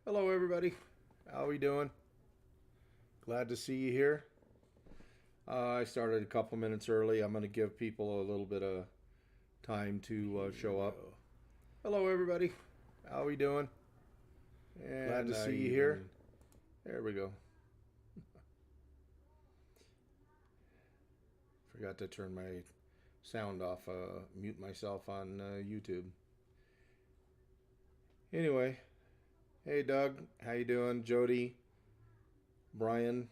Hello, everybody. How are we doing? Glad to see you here. I started a couple minutes early. I'm going to give people a little bit of time to show up. Hello, everybody. How are we doing? Glad to see you here. There we go. Forgot to turn my sound off, mute myself on YouTube. Anyway, hey Doug, how you doing? Jody, Brian,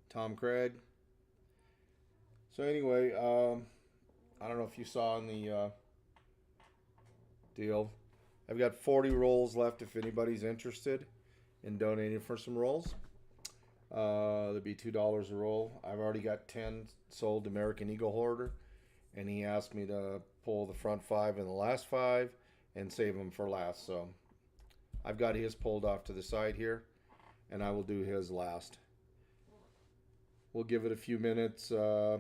Tom Craig. So anyway, I don't know if you saw in the deal. I've got 40 rolls left if anybody's interested in donating for some rolls. That'd be $2 a roll. I've already got 10 sold to American Eagle Hoarder, and he asked me to pull the front 5 and the last 5 and save them for last. So I've got his pulled off to the side here, and I will do his last. We'll give it a few minutes. I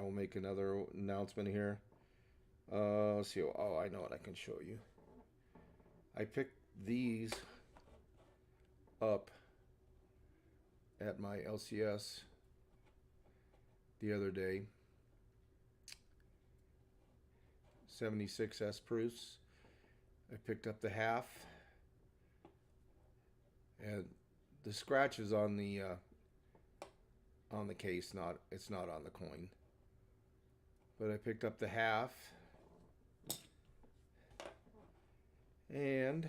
will make another announcement here. Let's see. Oh, I know what I can show you. I picked these up at my LCS the other day. 76S proofs. I picked up the half, and the scratch is on the case. It's not on the coin. But I picked up the half and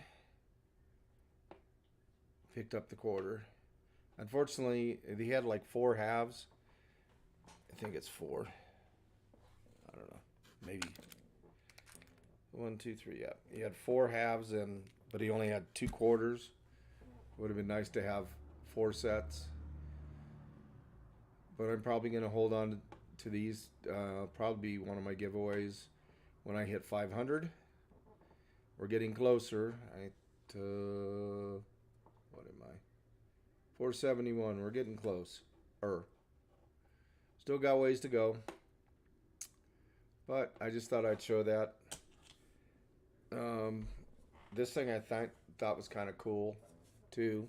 picked up the quarter. Unfortunately, he had like 4 halves. I think it's 4. I don't know. Maybe 1, 2, 3. Yeah, he had 4 halves, but he only had 2 quarters. Would have been nice to have 4 sets. But I'm probably going to hold on to these. Probably be one of my giveaways when I hit 500. We're getting closer. What am I? 471. We're getting close. Still got ways to go. But I just thought I'd show that. This thing I thought was kind of cool too.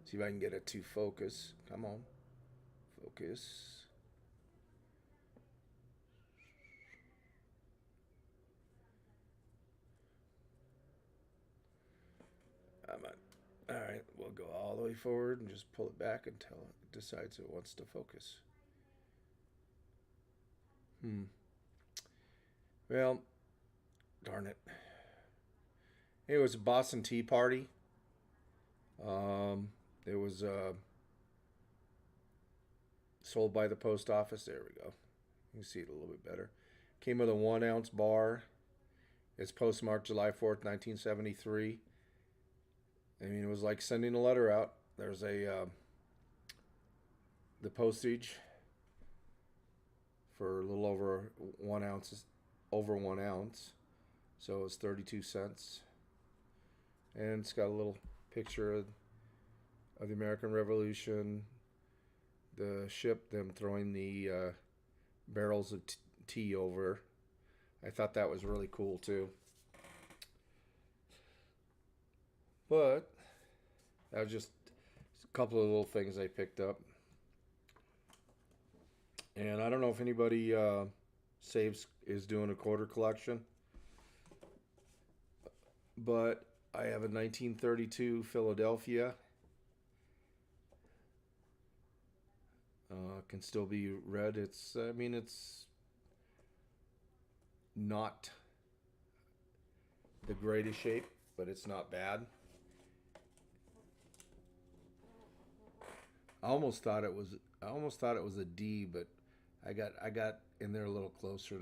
See if I can get it to focus. Come on. Focus. All right, we'll go all the way forward and just pull it back until it decides it wants to focus. Well, darn it. It was a Boston Tea Party. It was sold by the post office. There we go. You can see it a little bit better. Came with a 1-ounce bar. It's postmarked July 4th, 1973. I mean, it was like sending a letter out. There's the postage for a little over 1 ounce, over 1 ounce. So it's 32 cents. And it's got a little picture of the American Revolution, the ship, them throwing the barrels of tea over. I thought that was really cool too. But that was just a couple of little things I picked up. And I don't know if anybody is doing a quarter collection, but I have a 1932 Philadelphia. Can still be read. It's not the greatest shape, but it's not bad. I almost thought it was a D, but I got in there a little closer,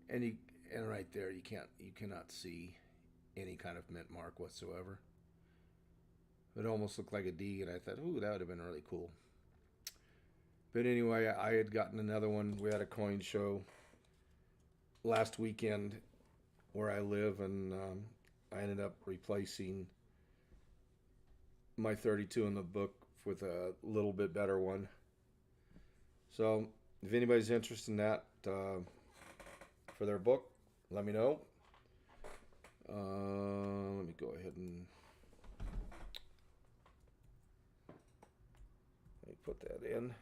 and right there you cannot see any kind of mint mark whatsoever. It almost looked like a D, and I thought, ooh, that would have been really cool. But anyway, I had gotten another one. We had a coin show last weekend where I live, and I ended up replacing my 32 in the book with a little bit better one. So if anybody's interested in that for their book, let me know. Let me go ahead and let me put that in.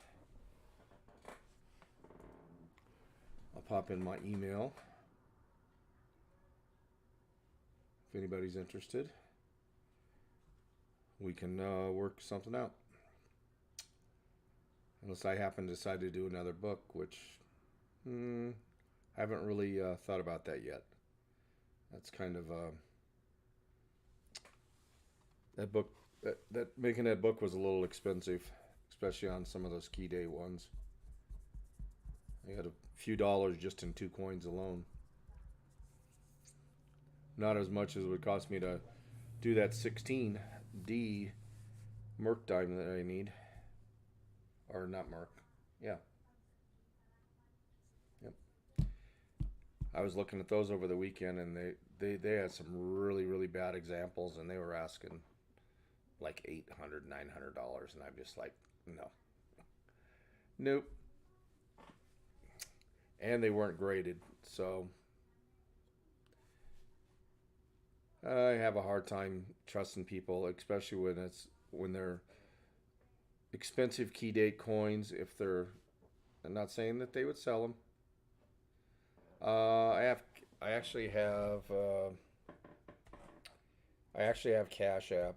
I'll pop in my email if anybody's interested. We can work something out. Unless I happen to decide to do another book, which I haven't really thought about that yet. That's kind of that book. That making that book was a little expensive, especially on some of those key day ones. I had a few dollars just in 2 coins alone. Not as much as it would cost me to do that 16D Merc diamond that I need. Or not Merc. Yeah. Yep. I was looking at those over the weekend, and they had some really, really bad examples, and they were asking like $800, $900, and I'm just like, no. Nope. And they weren't graded, so I have a hard time trusting people, especially when they're expensive key date coins. If they're, I'm not saying that they would sell them. I actually have Cash App.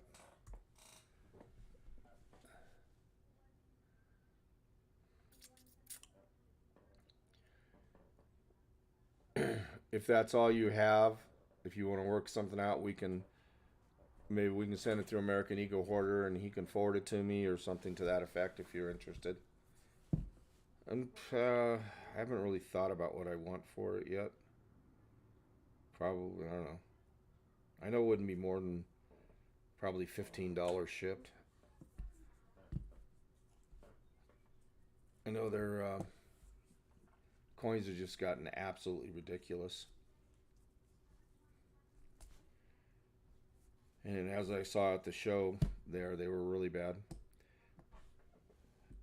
If that's all you have, if you want to work something out, maybe we can send it through American Eagle Hoarder, and he can forward it to me or something to that effect if you're interested. And I haven't really thought about what I want for it yet. Probably, I don't know. I know it wouldn't be more than probably $15 shipped. I know their coins have just gotten absolutely ridiculous. And as I saw at the show there, they were really bad.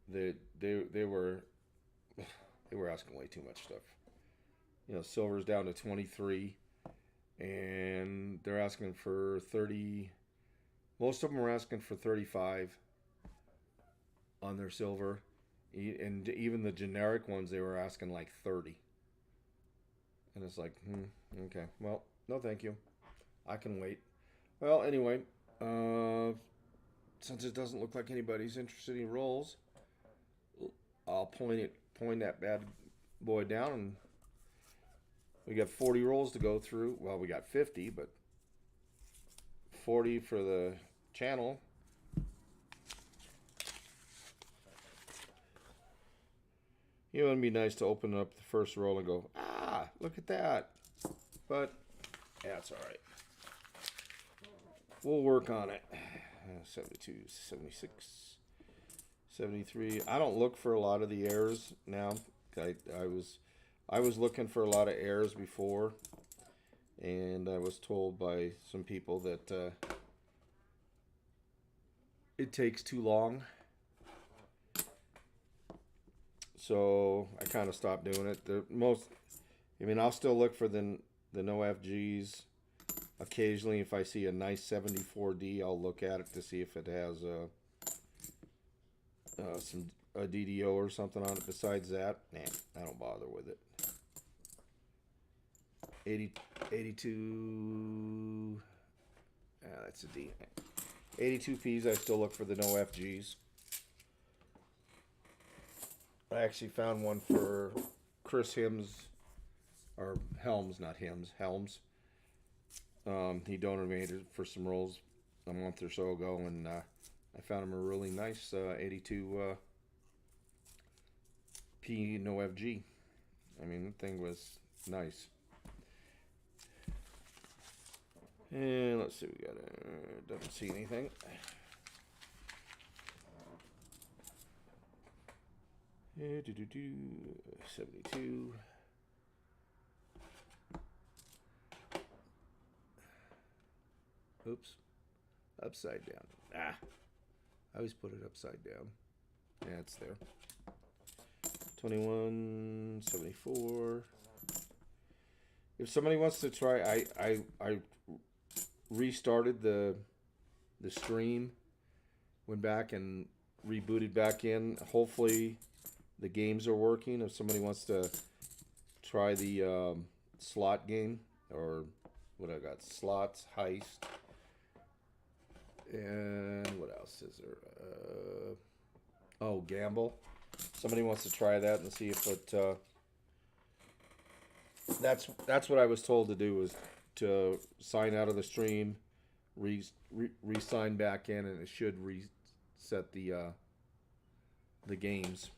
They were asking way too much stuff. You know, silver's down to 23, and they're asking for 30. Most of them are asking for 35 on their silver, and even the generic ones, they were asking like 30. And it's like, okay, well, no, thank you. I can wait. Well, anyway, since it doesn't look like anybody's interested in rolls, I'll point that bad boy down, and we got 40 rolls to go through. Well, we got 50, but 40 for the channel. You know, it'd be nice to open up the first roll and go, look at that. But, yeah, it's all right. We'll work on it. 72, 76, 73. I don't look for a lot of the errors now. I was looking for a lot of errors before, and I was told by some people that it takes too long. So I kind of stopped doing it. I'll still look for the no FGs. Occasionally, if I see a nice 74D, I'll look at it to see if it has a DDO or something on it. Besides that, I don't bother with it. 82. That's a D. 82Ps. I still look for the no FGs. I actually found one for Chris Helms, or Helms, not Hims, Helms. He donated for some rolls a month or so ago, and I found him a really nice 82 P no FG. I mean, the thing was nice. And let's see, we got doesn't see anything. Yeah, 72. Oops. Upside down. I always put it upside down. Yeah, it's there. 21, 74. If somebody wants to try, I restarted the stream, went back and rebooted back in. Hopefully, the games are working. If somebody wants to try the slot game, or what I got, slots, heist, and what else is there? Oh, gamble. Somebody wants to try that and see if it. That's what I was told to do, was to sign out of the stream, re-sign back in, and it should reset the games.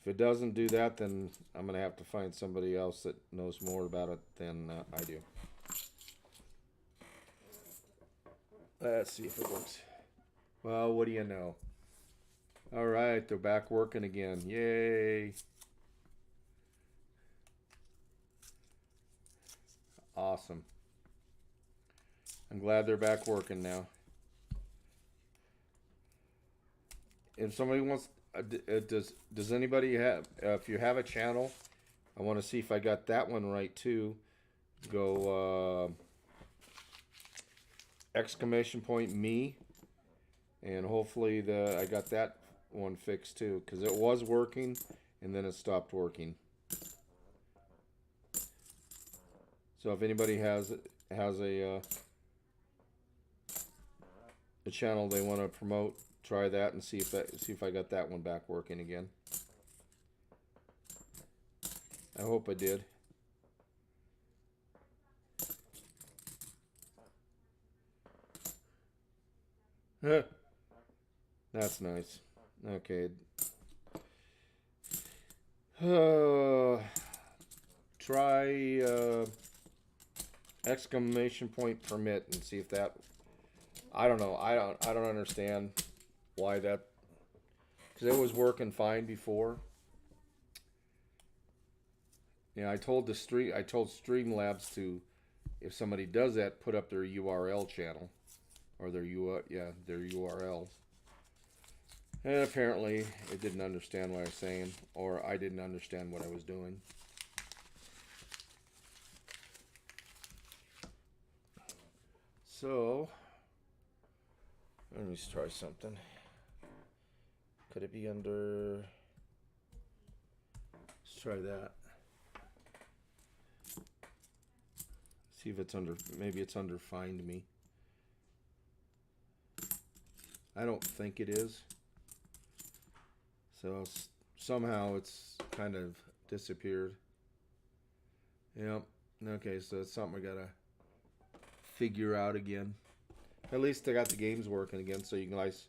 If it doesn't do that, then I'm gonna have to find somebody else that knows more about it than I do. Let's see if it works. Well, what do you know? All right, they're back working again. Yay! Awesome. I'm glad they're back working now. If somebody wants, does anybody have? If you have a channel, I want to see if I got that one right too. Go exclamation point me, and hopefully I got that one fixed too, because it was working and then it stopped working. So if anybody has a channel they want to promote, try that and see if I got that one back working again. I hope I did. That's nice. Okay. Try exclamation point permit and see if that. I don't know. I don't understand why that, because it was working fine before. Yeah, I told Streamlabs to, if somebody does that, put up their URL channel, or their URL. And apparently it didn't understand what I was saying, or I didn't understand what I was doing. So let me try something. Could it be under? Let's try that. See if it's under. Maybe it's under Find Me. I don't think it is. So somehow it's kind of disappeared. Yep. Okay, so it's something we gotta figure out again. At least I got the games working again, so you guys.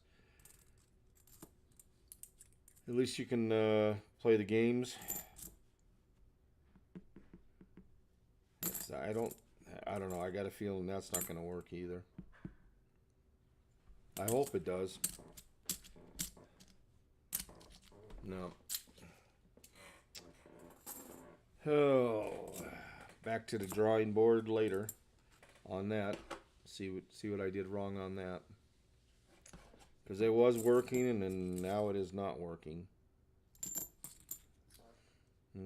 At least you can play the games. I don't know. I got a feeling that's not going to work either. I hope it does. No. Oh, back to the drawing board later on that. See what I did wrong on that. Because it was working and then now it is not working.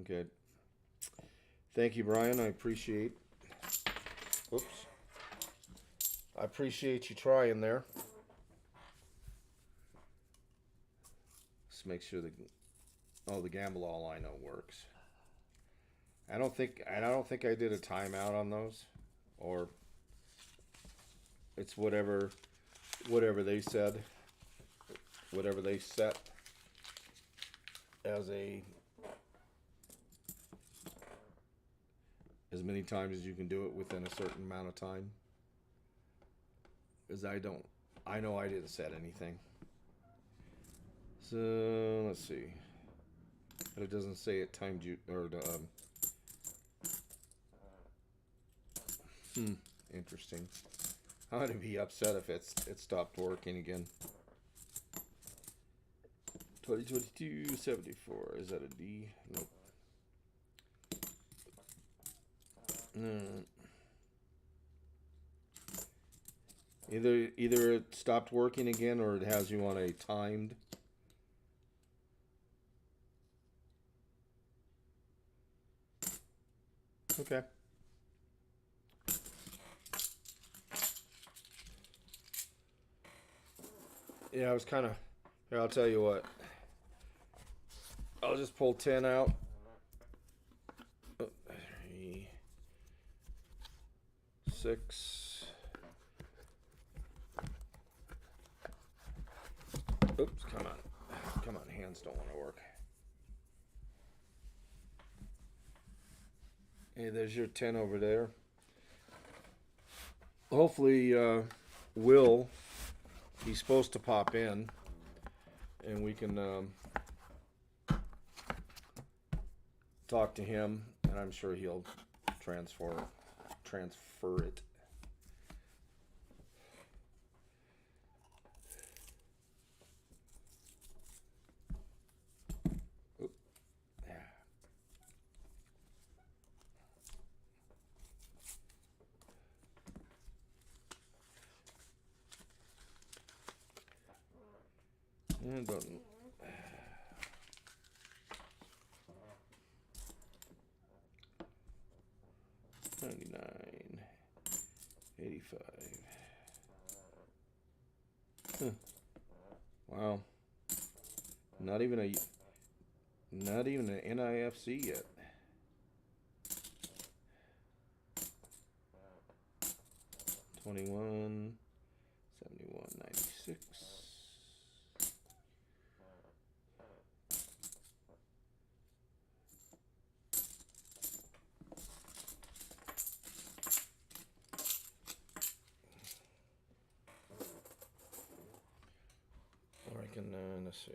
Okay. Thank you, Brian. I appreciate. Oops. I appreciate you trying there. Let's make sure the gamble all I know works. I don't think I did a timeout on those, or it's whatever they said, whatever they set as many times as you can do it within a certain amount of time. Because I know I didn't set anything. So let's see, but it doesn't say it timed you or the interesting. I'm gonna be upset if it stopped working again. 2022 74. Is that a D? Nope. Either it stopped working again or it has you on a timed. Okay. Yeah, I was kind of. Here, I'll tell you what. I'll just pull 10 out. Oh, 3, 6. Oops, come on. Come on, hands don't want to work. Hey, there's your 10 over there. Hopefully, Will, he's supposed to pop in, and we can talk to him, and I'm sure he'll transfer it. Oop. Yeah. And button. 99, 85. Huh. Wow. Not even an NIFC yet. $21, $71.96. Or I can, let's see.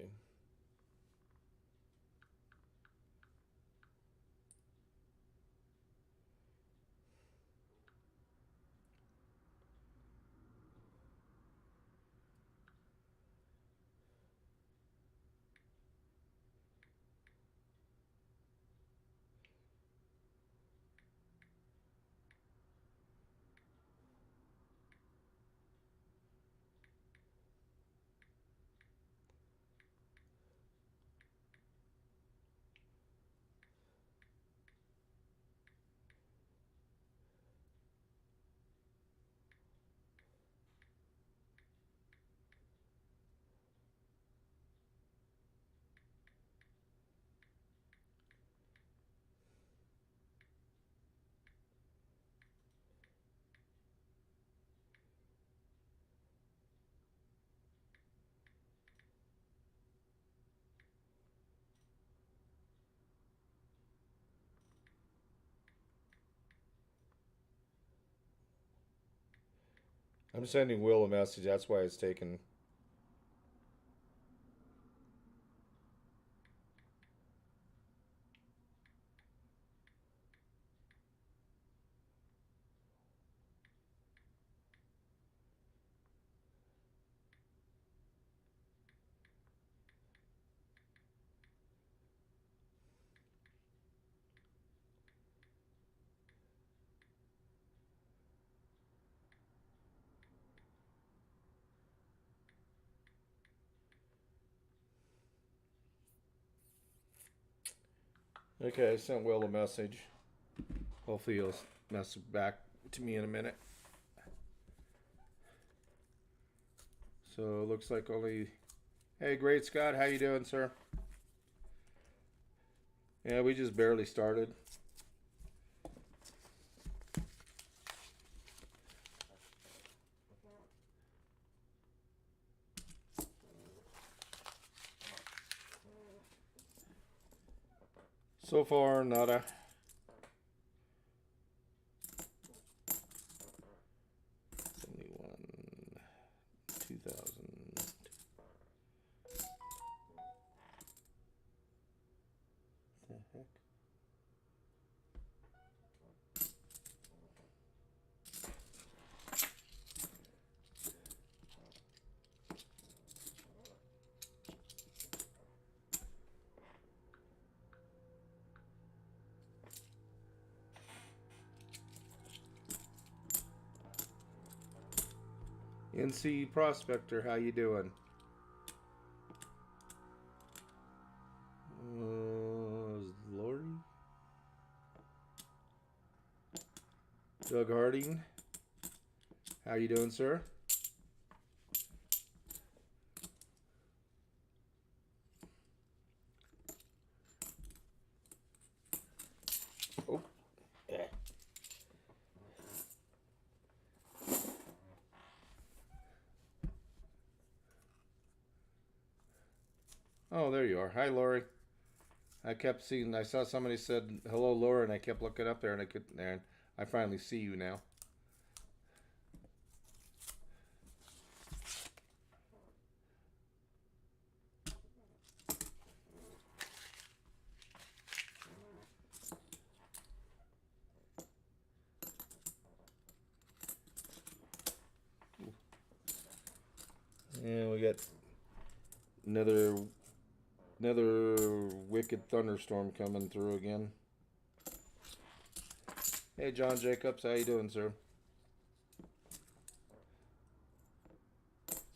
I'm sending Will a message. That's why it's taken. Okay, I sent Will a message. Hopefully he'll message back to me in a minute. So it looks like only. Hey, great Scott, how you doing, sir? Yeah, we just barely started. So far, nada. $71, 2000. The heck? NC Prospector, how you doing? Lori? Doug Harding. How you doing, sir? Oh, yeah. Oh, there you are. Hi, Lori. I saw somebody said hello, Laura, and I kept looking up there, and I finally see you now. Yeah, we got another wicked thunderstorm coming through again. Hey, John Jacobs, how you doing, sir?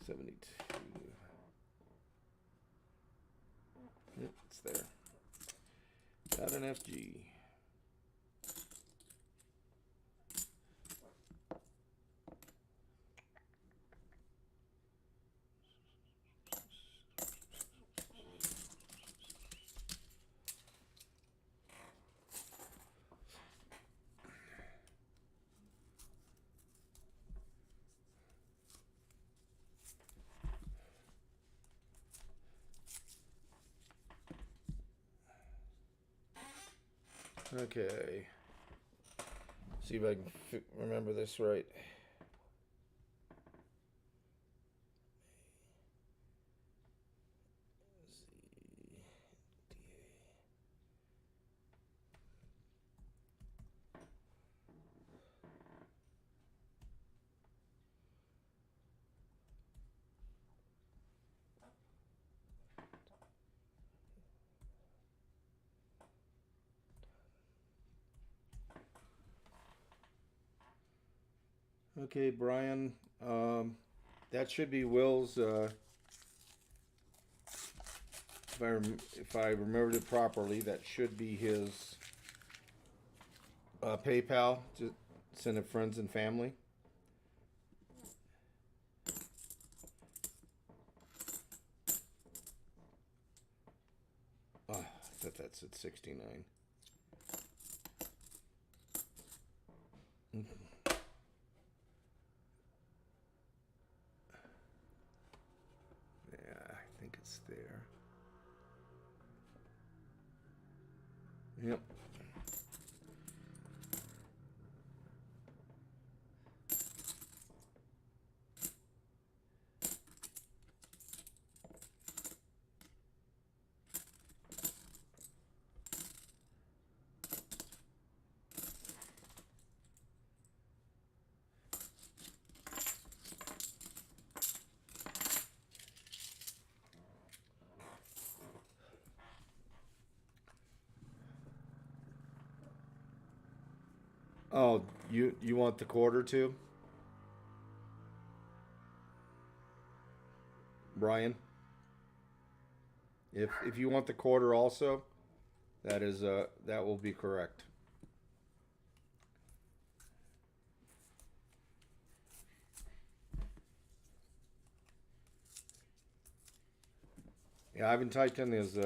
72. Yep, it's there. Got an FG. Okay. See if I can remember this right. Okay, Brian. That should be Will's. If I remembered it properly, that should be his PayPal to send to friends and family. Oh, I thought that's at 69. Yeah, I think it's there. Yep. Oh, you want the quarter too, Brian? If you want the quarter also, that will be correct. Yeah, I haven't typed in his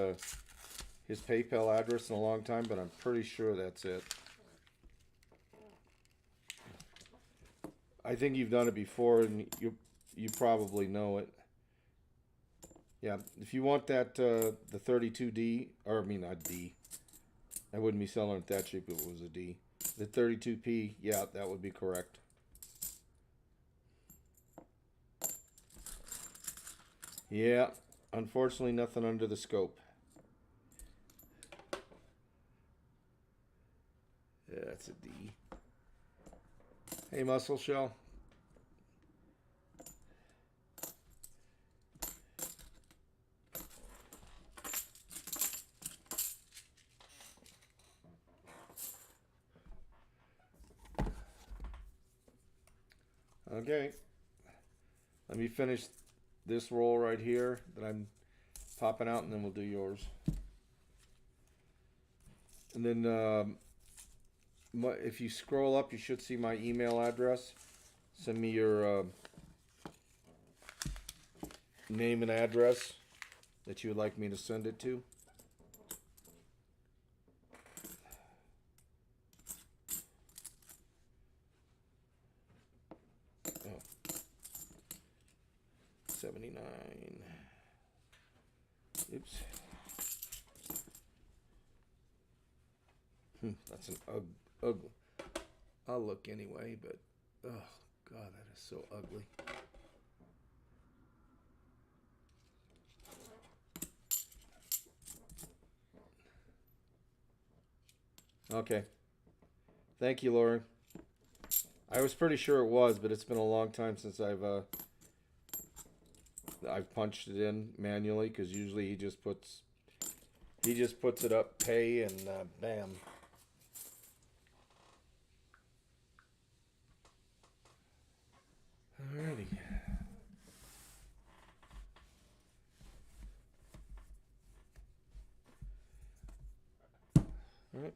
PayPal address in a long time, but I'm pretty sure that's it. I think you've done it before, and you probably know it. Yeah, if you want that the 32D, or I mean not D, I wouldn't be selling it that cheap if it was a D. The 32P, yeah, that would be correct. Yeah, unfortunately, nothing under the scope. Yeah, that's a D. Hey, Muscle Shell. Okay, let me finish this roll right here that I'm popping out, and then we'll do yours. And then if you scroll up, you should see my email address. Send me your name and address that you would like me to send it to. Oh. 79. Oops. That's an ugly. I'll look anyway, but oh god, that is so ugly. Okay. Thank you, Lori. I was pretty sure it was, but it's been a long time since I've punched it in manually, because usually he just puts it up, pay, and bam. Alrighty. All right.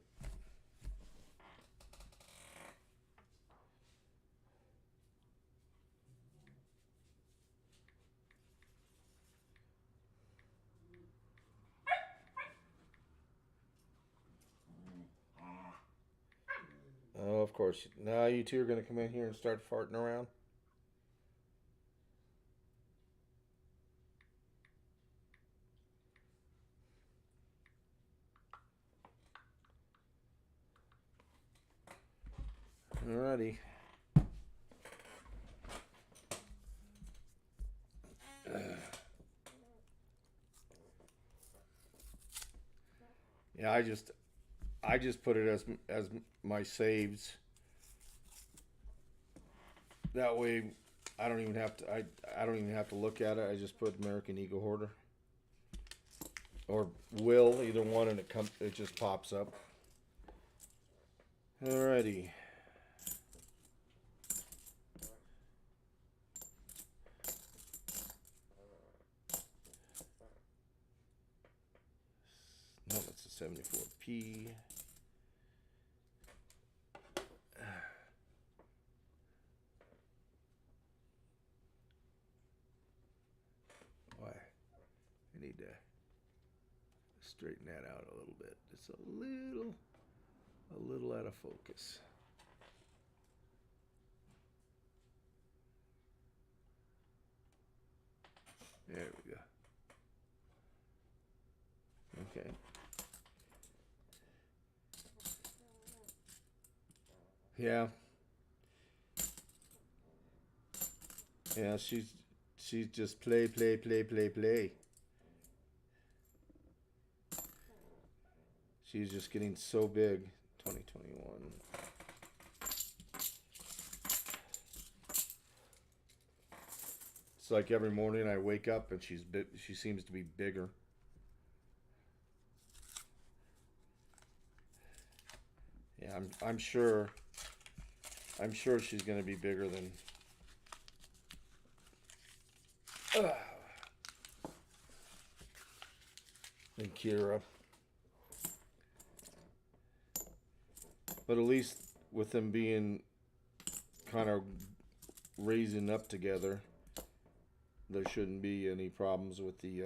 Oh, of course. Now you two are going to come in here and start farting around. Alrighty. Yeah, I just put it as my saves. That way, I don't even have to I don't even have to look at it. I just put American Eagle Hoarder or Will, either one, and it just pops up. Alrighty. No, that's a 74p. Why? I need to straighten that out a little bit. It's a little out of focus. There we go. Okay. Yeah. Yeah, she's just play. She's just getting so big. 2021. It's like every morning I wake up and she seems to be bigger. Yeah, I'm sure she's gonna be bigger than Kira. But at least with them being kind of raising up together, there shouldn't be any problems with the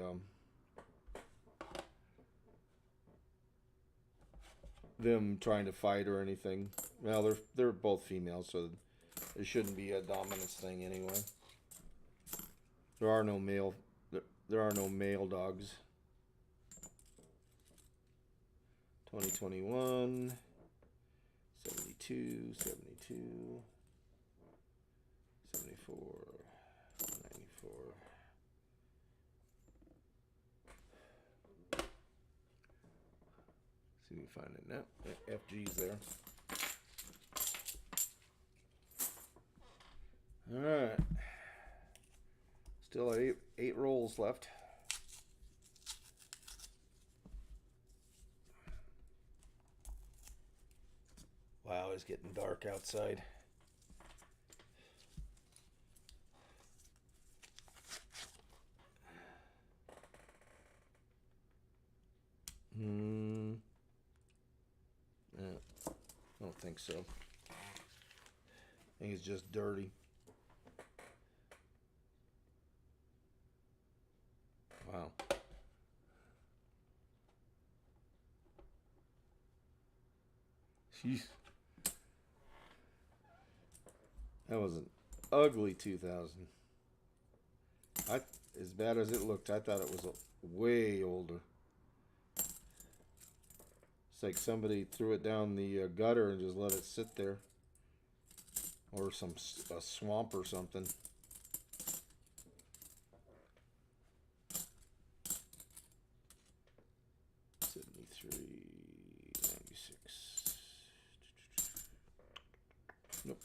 them trying to fight or anything. Well, they're both females, so it shouldn't be a dominance thing anyway. There are no male dogs. 2021, 72, 74, 94. See if we can find it now. FG's there. Alright. Still eight rolls left. Wow, it's getting dark outside. Yeah. Oh, think so. I think it's just dirty. Wow. Jeez. That was an ugly 2000. As bad as it looked, I thought it was way older. It's like somebody threw it down the gutter and just let it sit there. Or a swamp or something. Nope.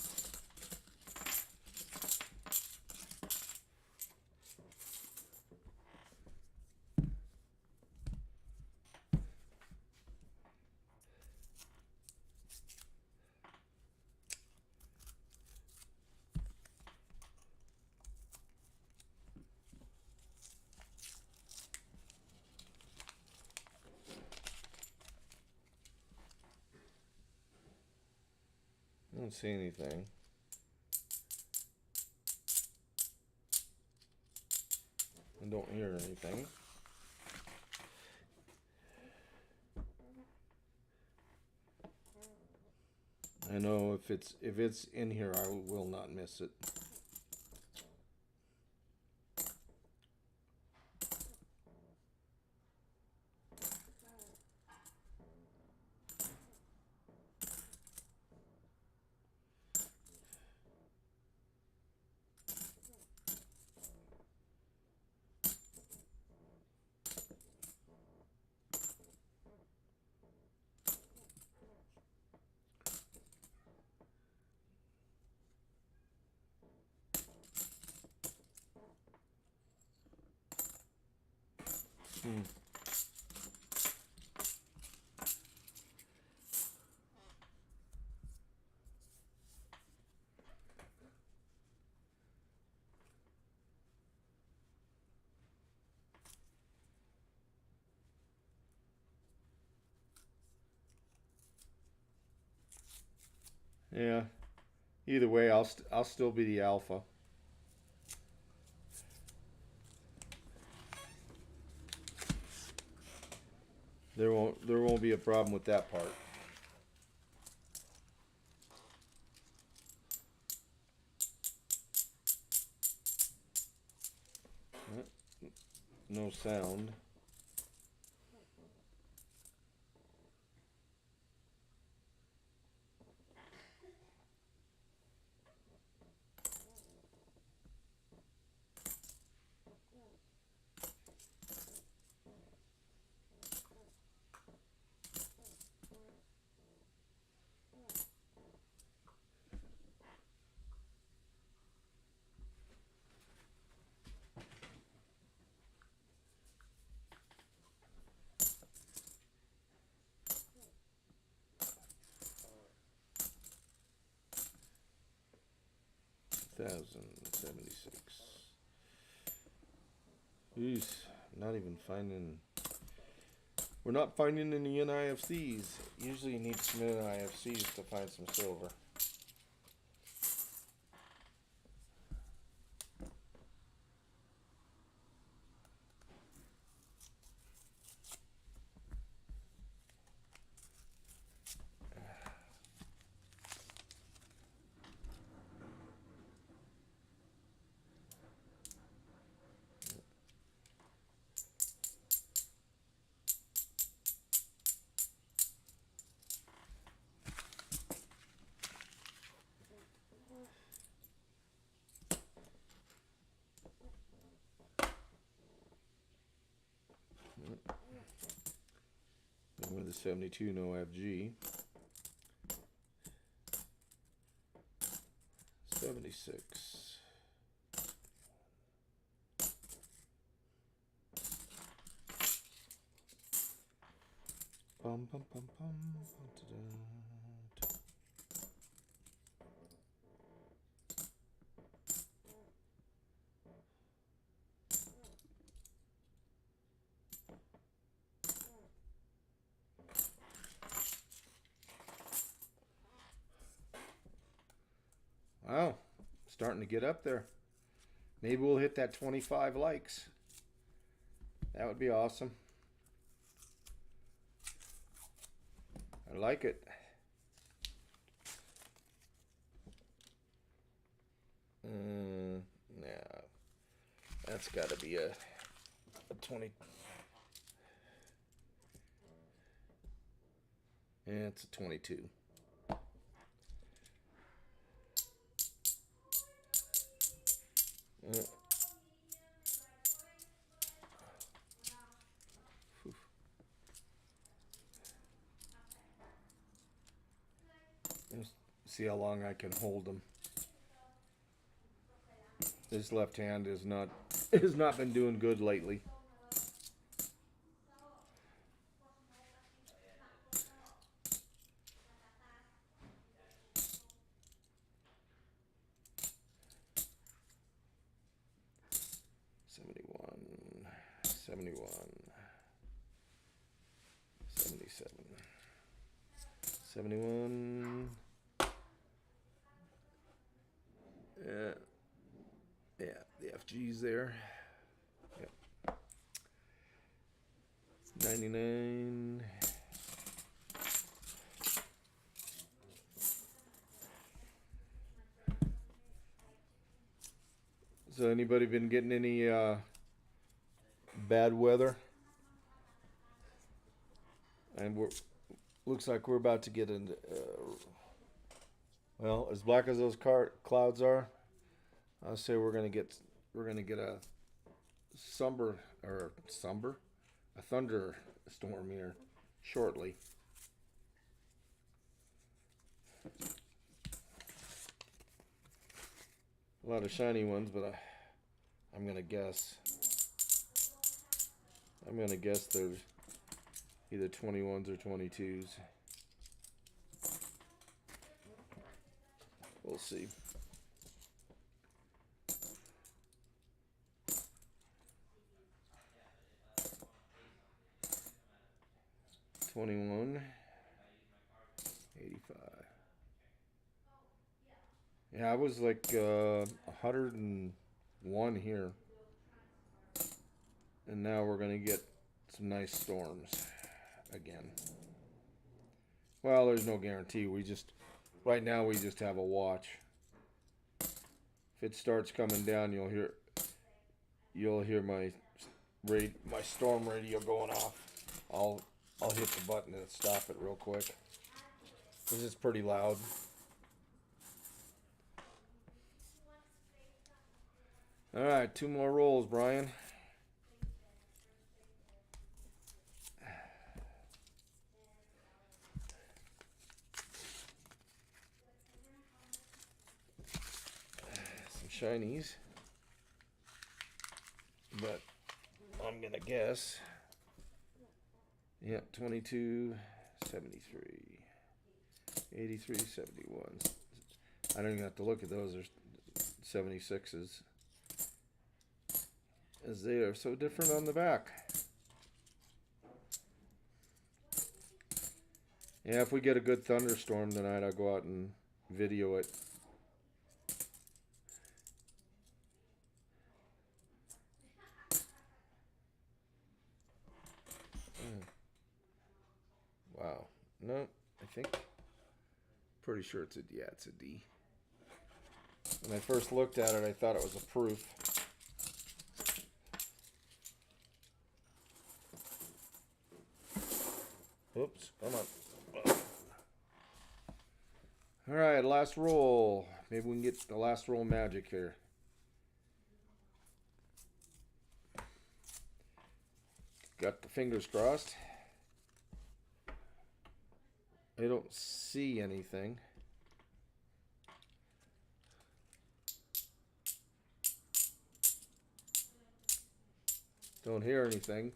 I don't see anything. I don't hear anything. I know if it's in here, I will not miss it. Hmm. Yeah. Either way, I'll still be the alpha. There won't be a problem with that part. No sound. $1,076. Jeez, not even finding. We're not finding any NIFCs. Usually you need some NIFCs to find some silver. With the 72, no FG. 76. Bum, bum, bum, bum, starting to get up there. Maybe we'll hit that 25 likes. That would be awesome. I like it. Yeah, that's got to be a 20. Yeah, it's a 22. Yeah. Let's see how long I can hold them. This left hand is not has not been doing good lately. '71, '71, '77, '71. Yeah, yeah, the FG's there. Yep. 99. So anybody been getting any bad weather? And looks like we're about to get into well, as black as those clouds are, I'll say we're gonna get a a thunderstorm here shortly. A lot of shiny ones, but I'm gonna guess. There's either 21s or 22s. We'll see. '21, '85. Yeah, I was like 101 here, and now we're gonna get some nice storms again. Well, there's no guarantee. Right now we just have a watch. If it starts coming down, you'll hear my storm radio going off. I'll hit the button and stop it real quick because it's pretty loud. All right, 2 more rolls, Brian. Some shinies, but I'm gonna guess. Yeah, 22, 73, 83, 71. I don't even have to look at those. There's 76s. As they are so different on the back. Yeah, if we get a good thunderstorm tonight, I'll go out and video it. Wow. No, I think. Pretty sure it's a D. When I first looked at it, I thought it was a proof. Oops, come on. All right, last roll. Maybe we can get the last roll magic here. Got the fingers crossed. I don't see anything. Don't hear anything.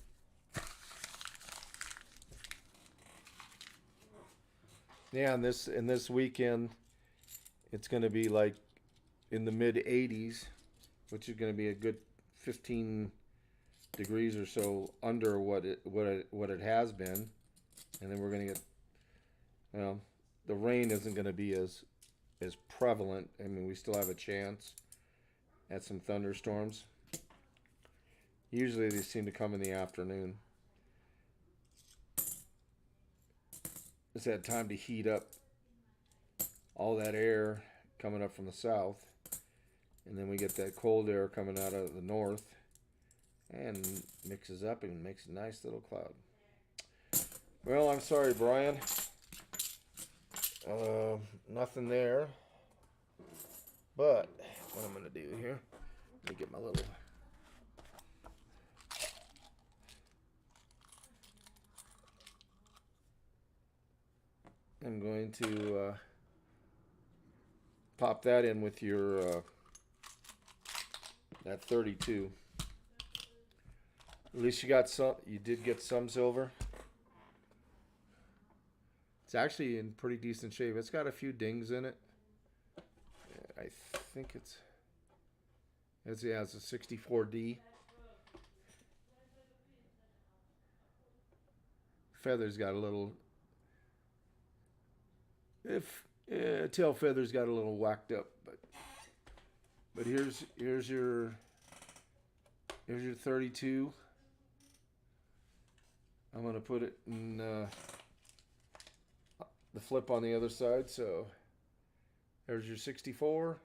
Yeah, and this weekend, it's going to be like in the mid 80s, which is going to be a good 15 degrees or so under what it has been, and then we're going to get, well, the rain isn't going to be as as prevalent. I mean, we still have a chance at some thunderstorms. Usually they seem to come in the afternoon. It's that time to heat up all that air coming up from the south. And then we get that cold air coming out of the north and mixes up and makes a nice little cloud. Well, I'm sorry, Brian. Nothing there. But what I'm going to do here, let me get my little... I'm going to pop that in with your that 32. At least you got some. You did get some silver. It's actually in pretty decent shape. It's got a few dings in it. I think it's yeah, it's a 64D. Feather's got a little. Tail feather's got a little whacked up, but here's your 32. I'm gonna put it in the flip on the other side. So there's your 64,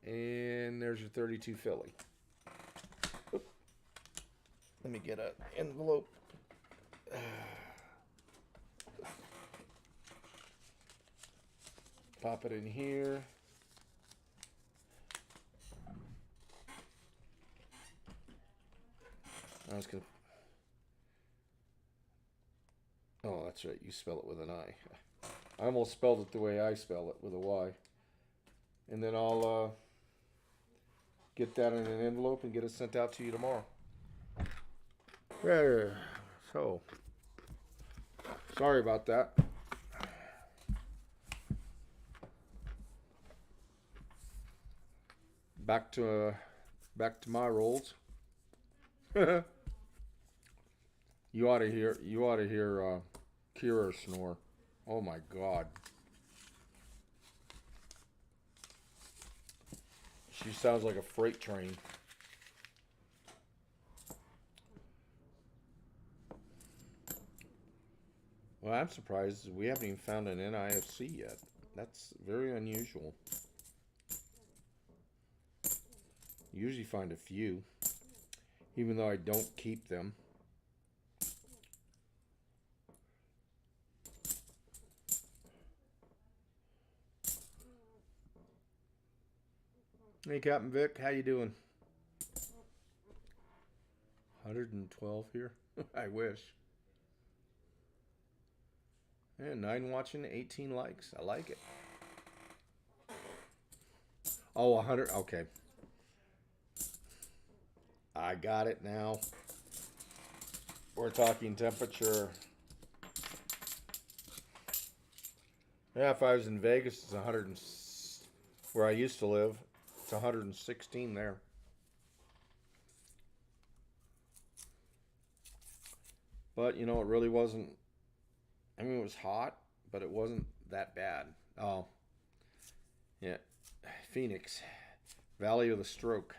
and there's your 32 Philly. Oop. Let me get an envelope. Pop it in here. I was gonna. Oh, that's right. You spell it with an I. I almost spelled it the way I spell it, with a Y. And then I'll get that in an envelope and get it sent out to you tomorrow. There. So, sorry about that. Back to my rolls. You ought to hear Kira snore. Oh my God. She sounds like a freight train. Well, I'm surprised we haven't even found an NIFC yet. That's very unusual. Usually find a few, even though I don't keep them. Hey, Captain Vic, how you doing? 112 here? I wish. And 9 watching, 18 likes. I like it. Oh, 100. Okay. I got it now. We're talking temperature. Yeah, if I was in Vegas, it's 100. Where I used to live, it's 116 there. But, you know, it really wasn't. I mean, it was hot, but it wasn't that bad. Oh, yeah. Phoenix, Valley of the Stroke.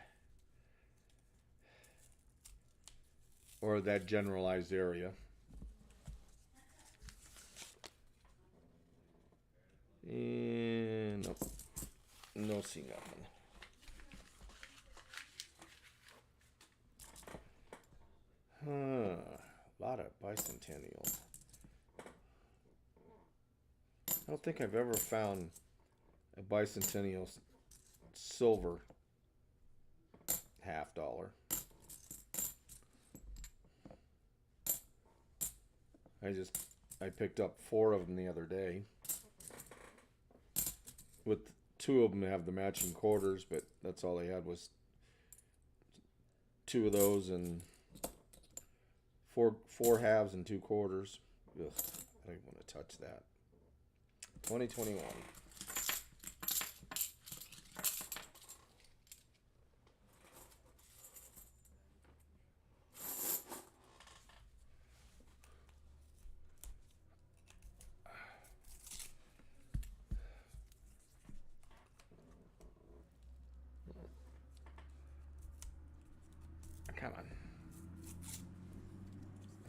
Or that generalized area. And nope. No, see nothing. A lot of bicentennial. I don't think I've ever found a bicentennial silver $50. I picked up 4 of them the other day. With 2 of them have the matching quarters, but that's all they had was 2 of those and four halves and 2 quarters. Ugh, I don't want to touch that. 2021. Come on.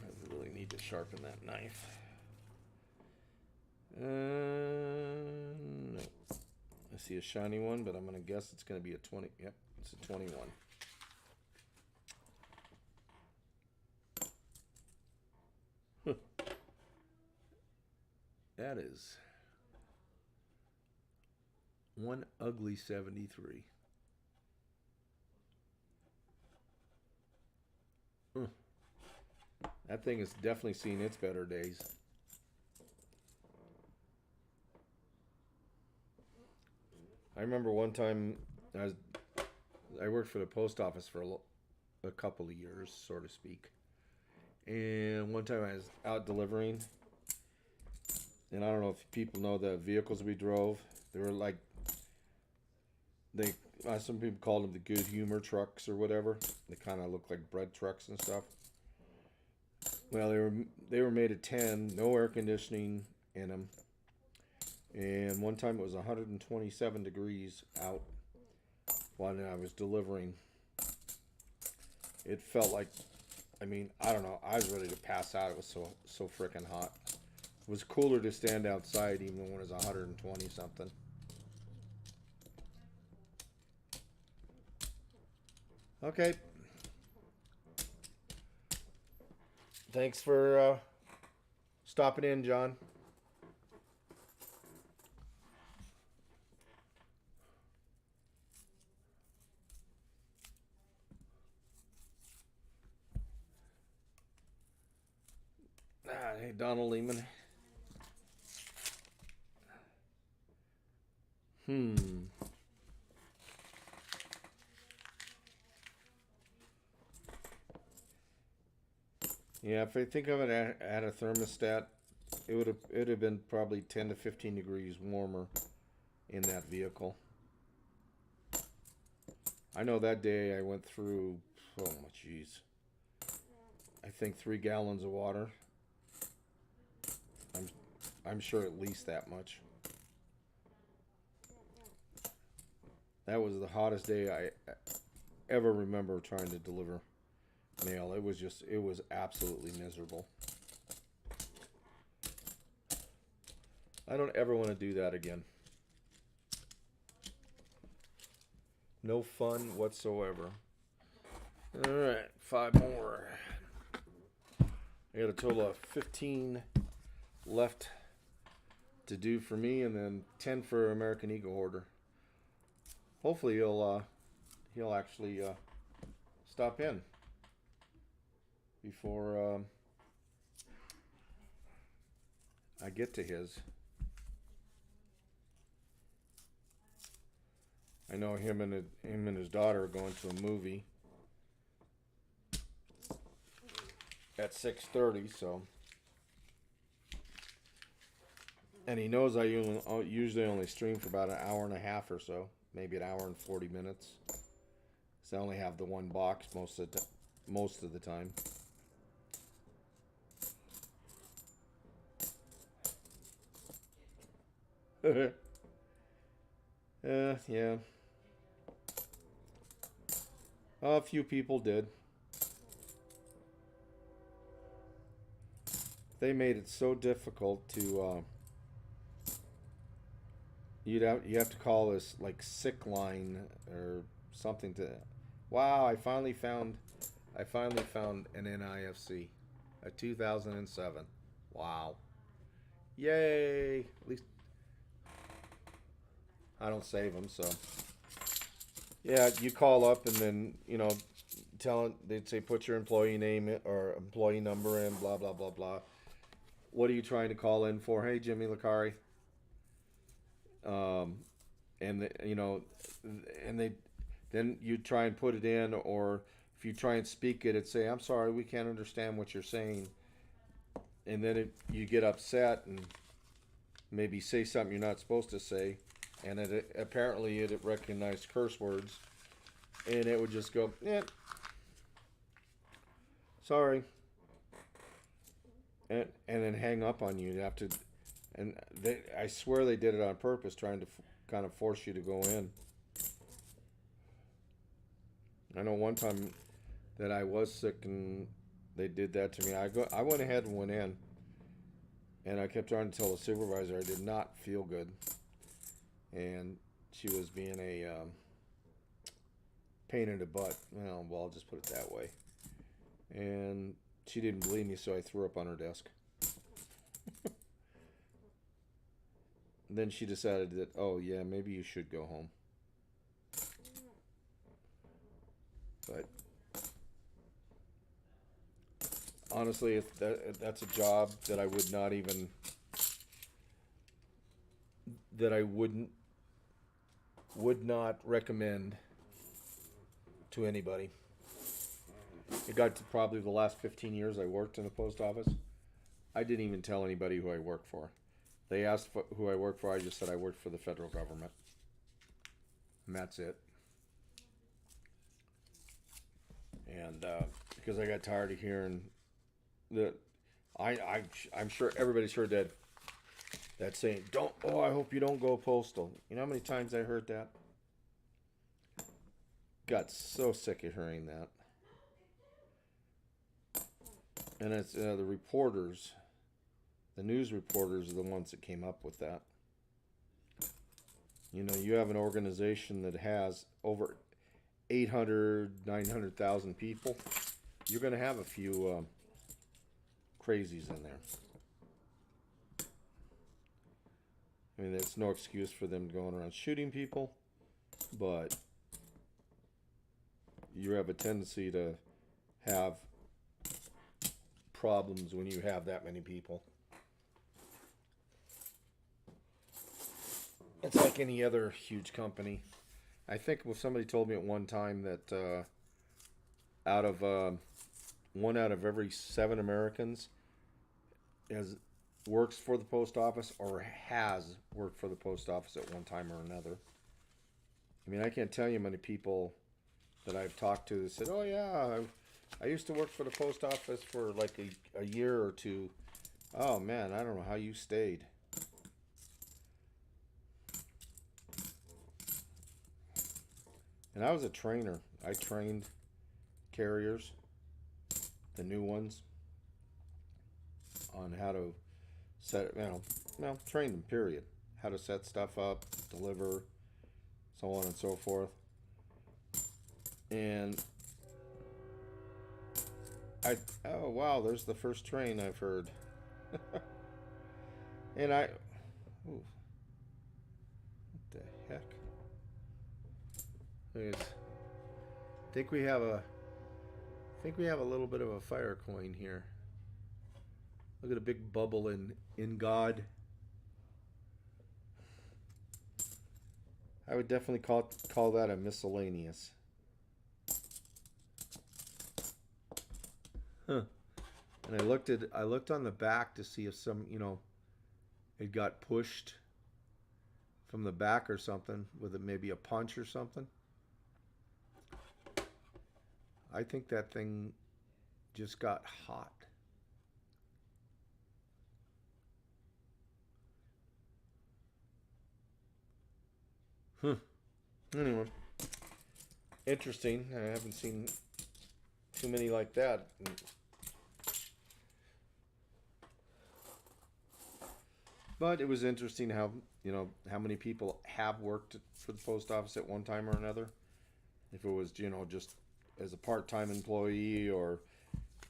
I really need to sharpen that knife. No. I see a shiny one, but I'm going to guess it's going to be a 20. Yep, it's a 21. That is one ugly 73. That thing has definitely seen its better days. I remember one time I worked for the post office for a couple of years, so to speak. And one time I was out delivering, and I don't know if people know the vehicles we drove. They were like, some people called them the good humor trucks or whatever. They kind of look like bread trucks and stuff. Well, they were made of tin, no air conditioning in them. And one time it was 127 degrees out while I was delivering. It felt like, I mean, I don't know, I was ready to pass out. It was so freaking hot. It was cooler to stand outside even when it was 120 something. Okay. Thanks for stopping in, John. Hey, Donald Lehman. Yeah, if I think of it at a thermostat, it would have been probably 10 to 15 degrees warmer in that vehicle. I know that day I went through, oh jeez, I think 3 gallons of water. I'm sure at least that much. That was the hottest day I ever remember trying to deliver mail. It was absolutely miserable. I don't ever want to do that again. No fun whatsoever. All right, 5 more. I got a total of 15 left to do for me, and then 10 for American Eagle Hoarder. Hopefully he'll actually stop in before I get to his. I know him and his daughter are going to a movie at 6:30, so. And he knows I usually only stream for about an hour and a half or so, maybe an hour and 40 minutes. So I only have the one box most of the time. Yeah. A few people did. They made it so difficult to. You have to call this like sick line or something to. Wow! I finally found an NIFC, a 2007. Wow! Yay! At least I don't save them, so. Yeah, you call up and then they'd say put your employee name or employee number in, blah blah blah blah. What are you trying to call in for? Hey, Jimmy Lacari. And then you try and put it in, or if you try and speak it, it'd say, "I'm sorry, we can't understand what you're saying," and then you get upset and maybe say something you're not supposed to say, and apparently it recognized curse words, and it would just go, "Yeah, sorry," and then hang up on you. You have to, and I swear they did it on purpose, trying to kind of force you to go in. I know one time that I was sick and they did that to me. I went ahead and went in, and I kept trying to tell the supervisor I did not feel good, and she was being a pain in the butt. Well, I'll just put it that way. And she didn't believe me, so I threw up on her desk. Then she decided that, oh yeah, maybe you should go home. But honestly, if that's a job that I would not even, that I would not recommend to anybody. It got to probably the last 15 years I worked in the post office. I didn't even tell anybody who I worked for. They asked who I worked for. I just said I worked for the federal government, and that's it. And because I got tired of hearing that, I'm sure everybody's heard that saying, "Don't." Oh, I hope you don't go postal. You know how many times I heard that? Got so sick of hearing that. And it's the reporters, the news reporters are the ones that came up with that. You know, you have an organization that has over 800, 900,000 people. You're going to have a few crazies in there. I mean, there's no excuse for them going around shooting people, but you have a tendency to have problems when you have that many people. It's like any other huge company. I think somebody told me at one time that out of 1 out of every 7 Americans works for the post office or has worked for the post office at one time or another. I mean, I can't tell you how many people that I've talked to that said, "Oh yeah, I used to work for the post office for like a year or two." Oh man, I don't know how you stayed. And I was a trainer. I trained carriers, the new ones, on how to set, train them, period. How to set stuff up, deliver, so on and so forth. And oh wow, there's the first train I've heard. And ooh, what the heck? I think we have a little bit of a fire coin here. Look at a big bubble in God. I would definitely call that a miscellaneous. Huh. And I looked on the back to see if some, it got pushed from the back or something with maybe a punch or something. I think that thing just got hot. Anyway, interesting. I haven't seen too many like that. But it was interesting how many people have worked for the post office at one time or another. If it was just as a part-time employee or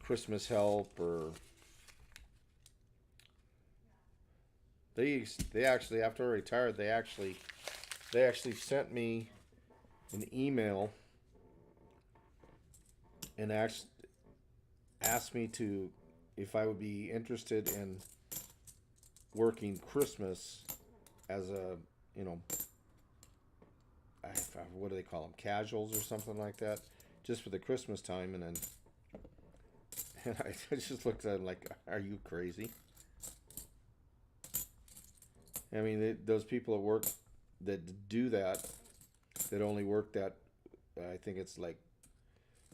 Christmas help, or they actually, after I retired, they actually sent me an email and asked me if I would be interested in working Christmas as a, what do they call them, casuals or something like that, just for the Christmas time. And I just looked at them like, are you crazy? I mean, those people that work, that do that only work that, I think it's like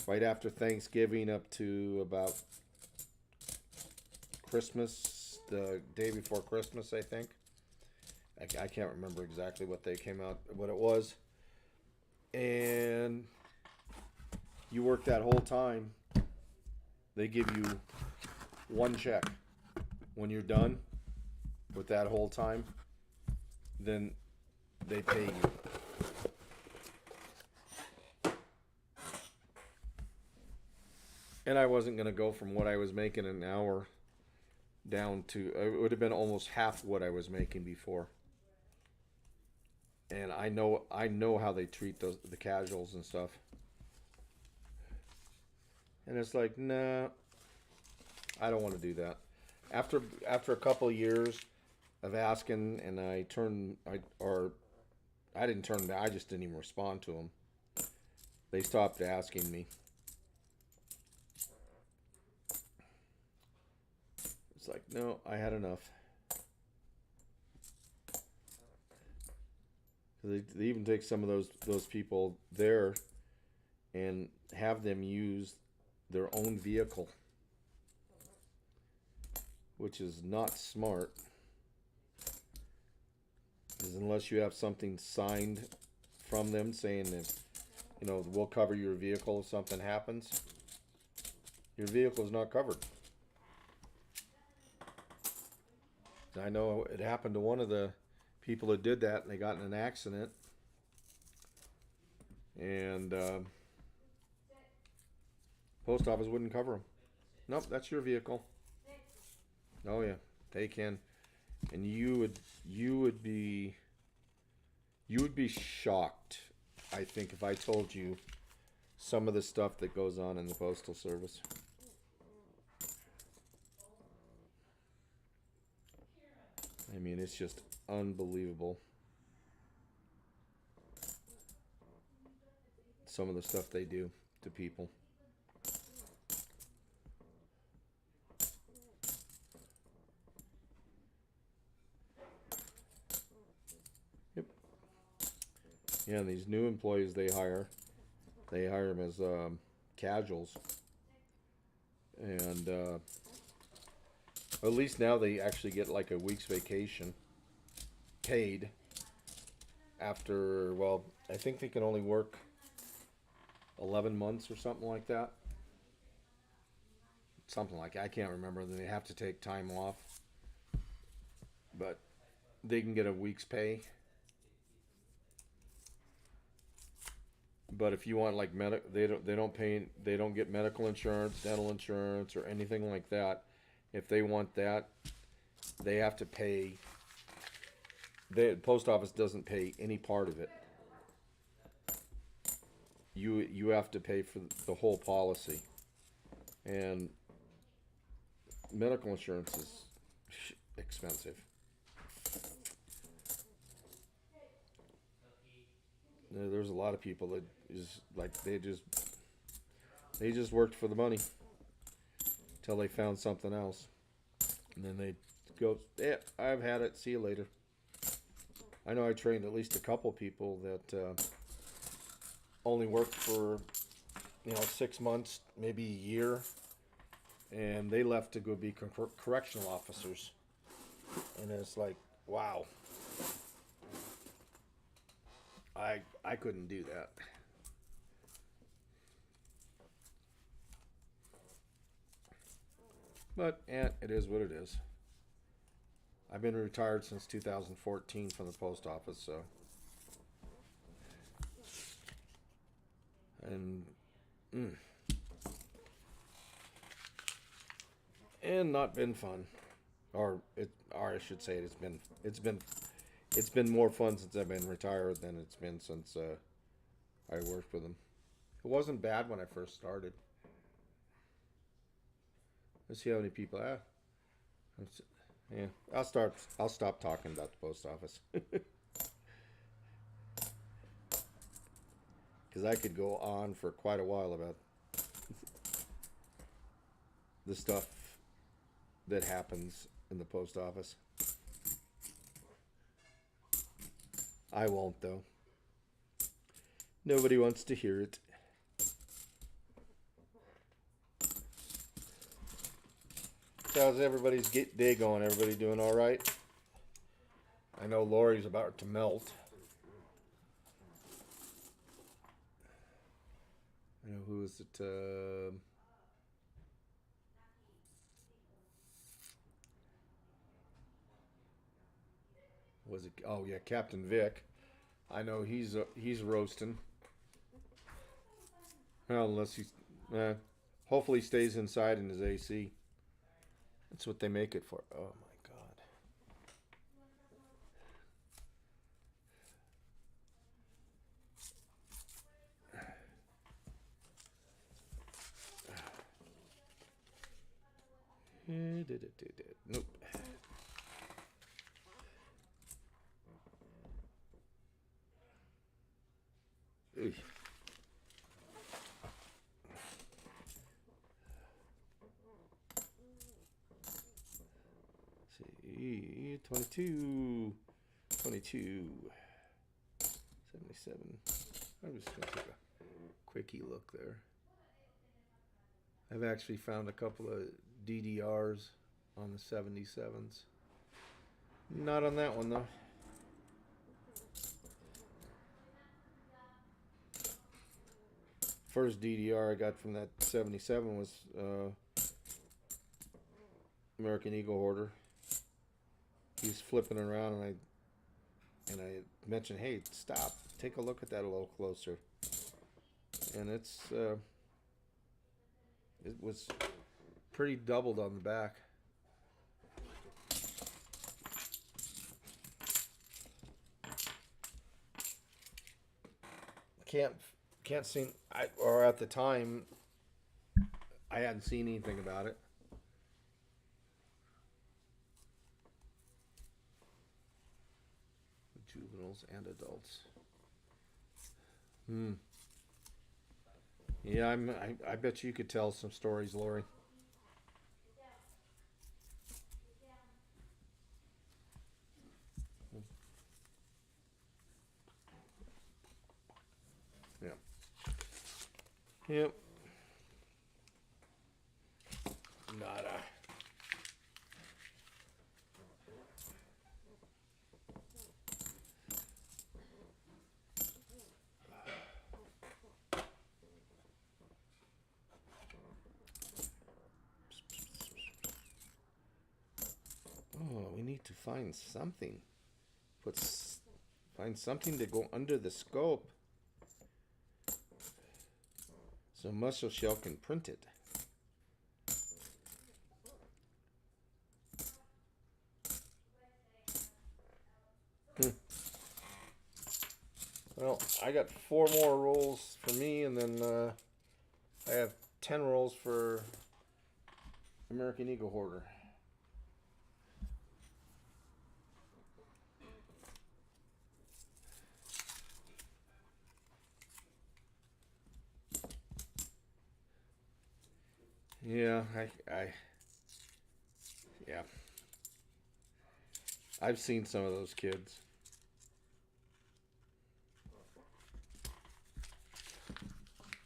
right after Thanksgiving up to about Christmas, the day before Christmas, I think. I can't remember exactly what it was. And you work that whole time, they give you one check. When you're done with that whole time, then they pay you. And I wasn't going to go from what I was making an hour down to, it would have been almost half what I was making before. And I know how they treat the casuals and stuff. And it's like, nah, I don't want to do that. After a couple of years of asking, and I didn't turn back. I just didn't even respond to them. They stopped asking me. It's like, no, I had enough. They even take some of those people there and have them use their own vehicle, which is not smart. Because unless you have something signed from them saying that, we'll cover your vehicle if something happens, your vehicle is not covered. I know it happened to one of the people that did that, and they got in an accident, and post office wouldn't cover them. Nope, that's your vehicle. Oh yeah, they can, and you would be shocked, I think, if I told you some of the stuff that goes on in the postal service. I mean, it's just unbelievable. Some of the stuff they do to people. Yep. Yeah, and these new employees they hire them as casuals. And at least now they actually get like a week's vacation paid after, well, I think they can only work 11 months or something like that. Something like that. I can't remember. They have to take time off. But they can get a week's pay. But if you want like they don't get medical insurance, dental insurance, or anything like that. If they want that, they have to pay. The post office doesn't pay any part of it. You have to pay for the whole policy, and medical insurance is expensive. There's a lot of people that is like they just worked for the money till they found something else, and then they go, yeah, I've had it, see you later. I know I trained at least a couple people that only worked for 6 months, maybe a year, and they left to go be correctional officers, and it's like, wow, I couldn't do that. But it is what it is. I've been retired since 2014 from the post office, so. And not been fun, or I should say it's been more fun since I've been retired than it's been since I worked with them. It wasn't bad when I first started. Let's see how many people. Yeah, I'll stop talking about the post office because I could go on for quite a while about the stuff that happens in the post office. I won't, though. Nobody wants to hear it. So how's everybody's day going? Everybody doing all right? I know Lori's about to melt. I know was it? Was it? Oh yeah, Captain Vic. I know he's roasting. Well, unless he's, hopefully he stays inside in his AC. That's what they make it for. Oh my God. Nope. Eesh. See, 22, 22, 77. I'm just gonna take a quickie look there. I've actually found a couple of DDRs on the 77s. Not on that one though. First DDR I got from that 77 was American Eagle Hoarder. He's flipping around, and I mentioned, hey, stop, take a look at that a little closer, and it was pretty doubled on the back. Can't can't see. Or at the time, I hadn't seen anything about it. Juveniles and adults. Hmm. Yeah, I bet you could tell some stories, Lori. Yeah. Yep. Nada. Oh, we need to find something. Put find something to go under the scope, so Muscle Shell can print it. Well, I got 4 more rolls for me, and then I have 10 rolls for American Eagle Hoarder. Yeah, yeah, I've seen some of those kids.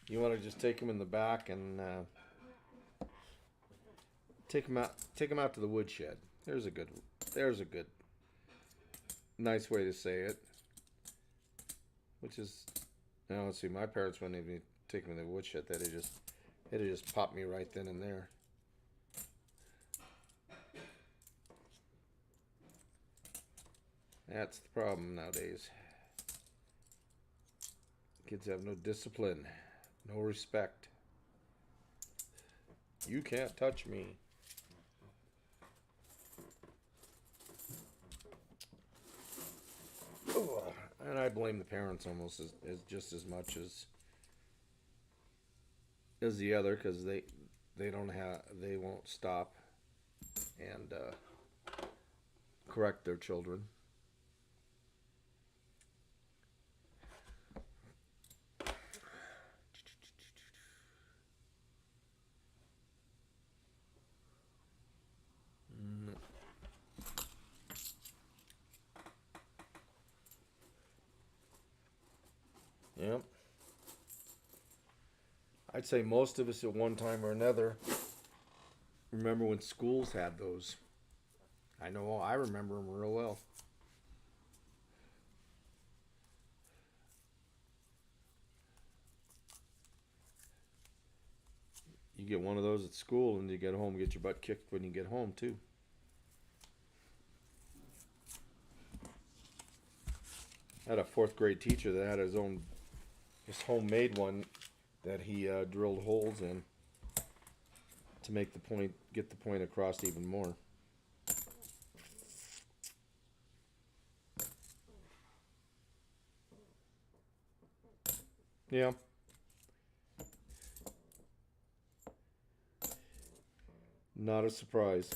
You want to just take them in the back and take them out. Take them out to the woodshed. There's a good. There's a good, nice way to say it. Which is, now let's see. My parents wouldn't even take me to the woodshed. It'd just pop me right then and there. That's the problem nowadays. Kids have no discipline, no respect. You can't touch me. Oh, and I blame the parents almost as just as much as the other, because they won't stop and correct their children. Yep. I'd say most of us at one time or another remember when schools had those. I know I remember them real well. You get one of those at school, and you get home, get your butt kicked when you get home too. I had a fourth grade teacher that had his homemade one that he drilled holes in to make the point, get the point across even more. Yeah. Not a surprise.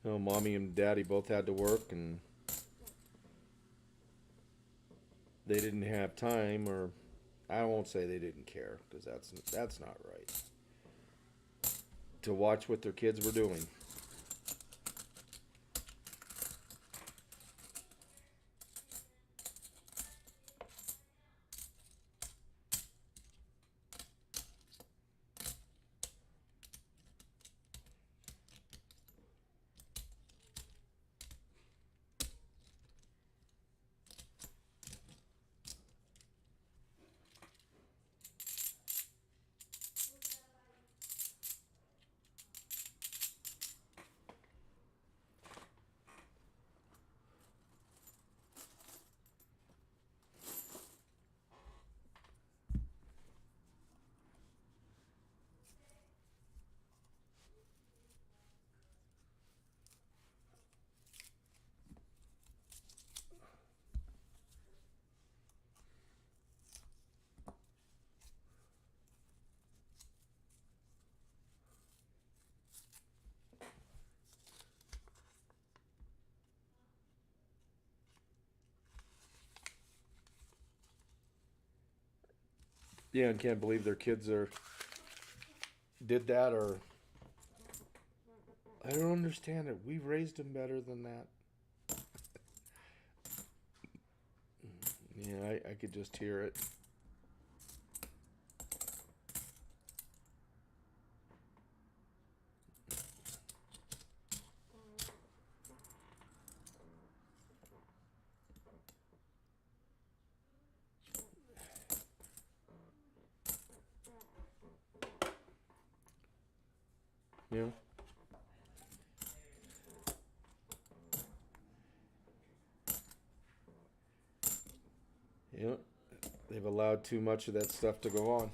You know, mommy and daddy both had to work, and they didn't have time, or I won't say they didn't care, because that's not right. To watch what their kids were doing. Yeah, and can't believe their kids did that, or I don't understand it. We raised them better than that. Yeah, I could just hear it. Yeah. Yeah. They've allowed too much of that stuff to go on.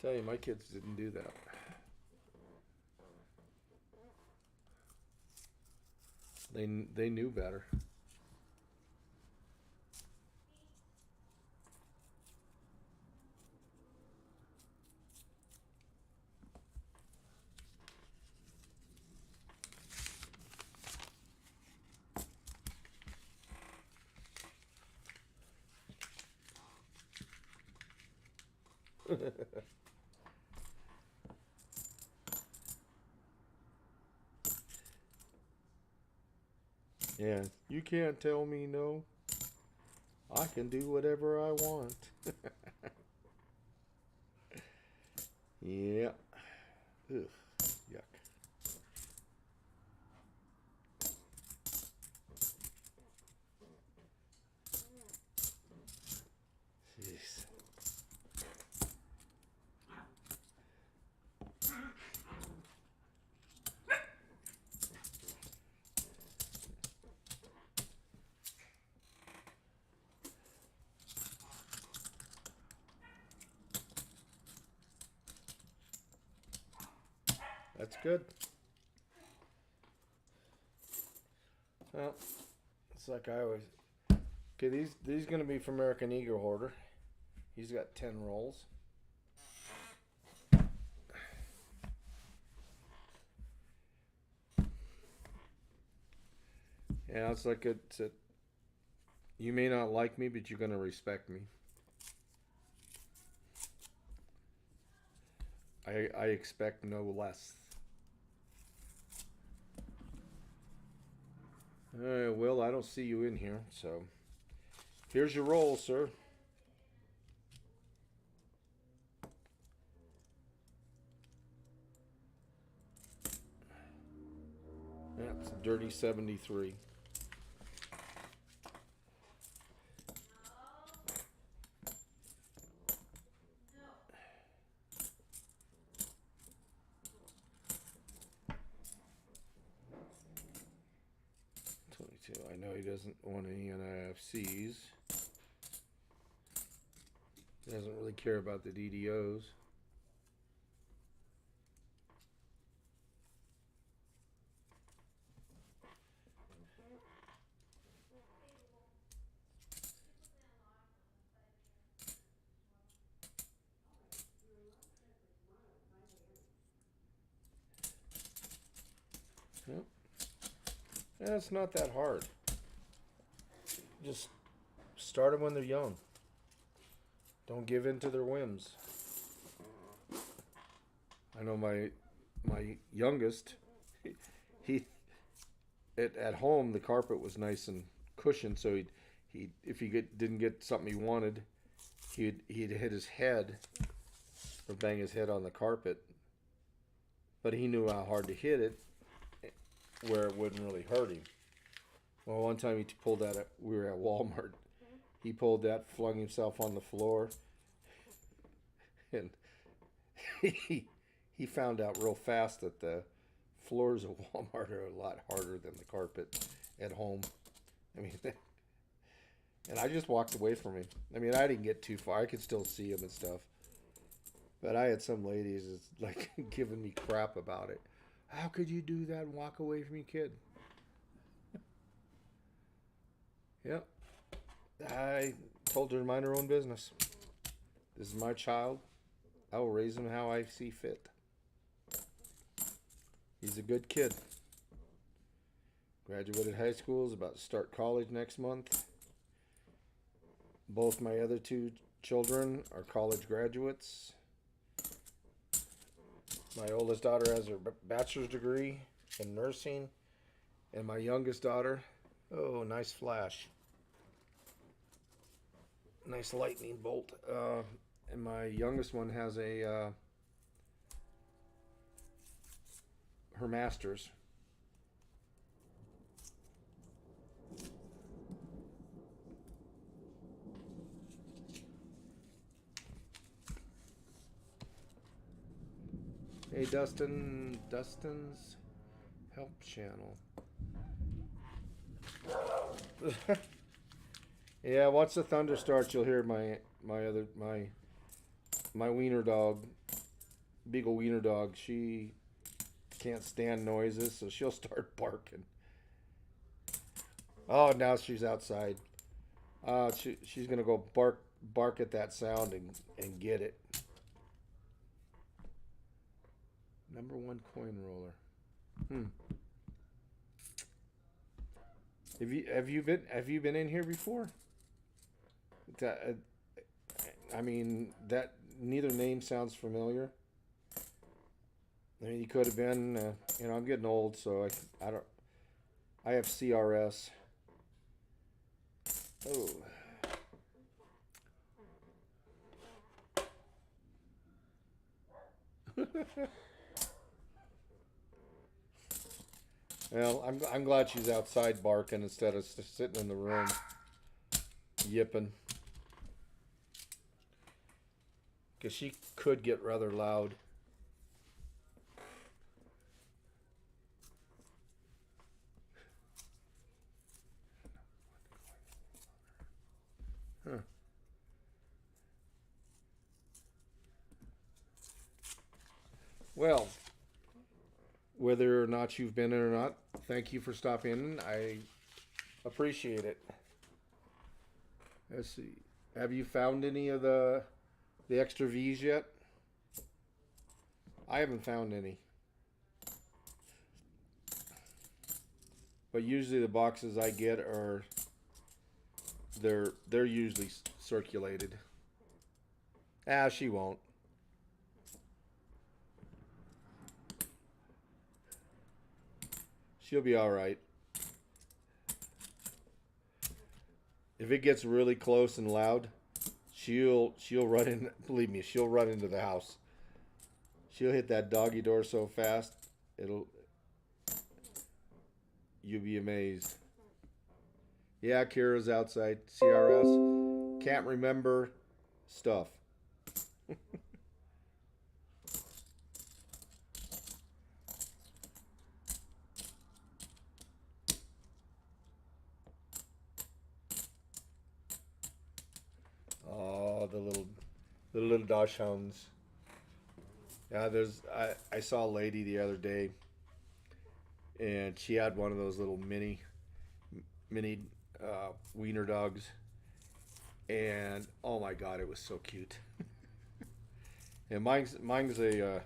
Tell you, my kids didn't do that. They knew better. Yeah, you can't tell me no. I can do whatever I want. Yeah. Ugh, yuck. Jeez. That's good. Well, it's like I always. Okay, these gonna be from American Eagle Hoarder. He's got 10 rolls. Yeah, it's like it's a, you may not like me, but you're gonna respect me. I expect no less. Will, I don't see you in here, so here's your roll, sir. It's a dirty 73. I know he doesn't want any NIFCs. He doesn't really care about the DDOs. Yep. Yeah, it's not that hard. Just start them when they're young. Don't give in to their whims. I know my youngest, he at home the carpet was nice and cushioned, so he if he didn't get something he wanted, he'd hit his head or bang his head on the carpet. But he knew how hard to hit it, where it wouldn't really hurt him. Well, one time he pulled that. We were at Walmart. He pulled that, flung himself on the floor, and he found out real fast that the floors of Walmart are a lot harder than the carpet at home. I mean, and I just walked away from him. I mean, I didn't get too far. I could still see him and stuff. But I had some ladies that's like giving me crap about it. How could you do that and walk away from your kid? Yep. I told her to mind her own business. This is my child. I will raise him how I see fit. He's a good kid. Graduated high school, is about to start college next month. Both my other two children are college graduates. My oldest daughter has her bachelor's degree in nursing. And my youngest daughter, oh, nice flash. Nice lightning bolt. And my youngest one has her master's. Hey, Dustin's help channel. Yeah, once the thunder starts, you'll hear my wiener dog, Beagle wiener dog. She can't stand noises, so she'll start barking. Oh, now she's outside. She's gonna go bark at that sound and get it. Number one coin roller. Have you been in here before? I mean, that neither name sounds familiar. I mean, you could have been. I'm getting old, so I don't. I have CRS. Oh. Well, I'm glad she's outside barking instead of sitting in the room yipping, because she could get rather loud. Huh. Well, whether or not you've been in or not, thank you for stopping in. I appreciate it. Let's see. Have you found any of the extra V's yet? I haven't found any. But usually the boxes I get are they're usually circulated. She won't. She'll be all right. If it gets really close and loud, she'll run in. Believe me, she'll run into the house. She'll hit that doggy door so fast, you'll be amazed. Yeah, Kira's outside. CRS. Can't remember stuff. Oh, the little Dachshunds. Hounds. Yeah, I saw a lady the other day, and she had one of those little mini wiener dogs, and oh my god, it was so cute. And mine's a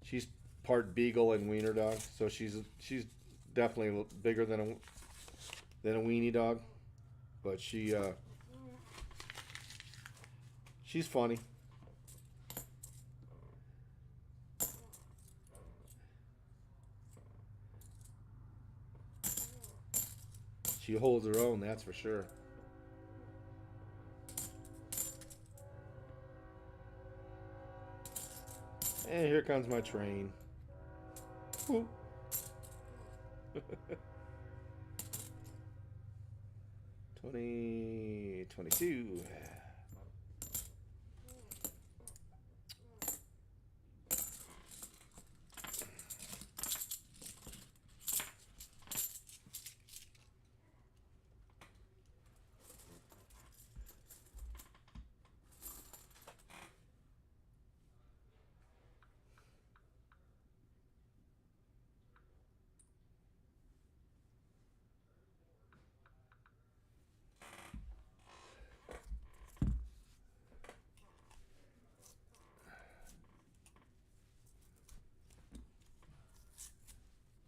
she's part beagle and wiener dog, so she's definitely bigger than a weenie dog, but she's funny. She holds her own, that's for sure. And here comes my train. Woo. 2022.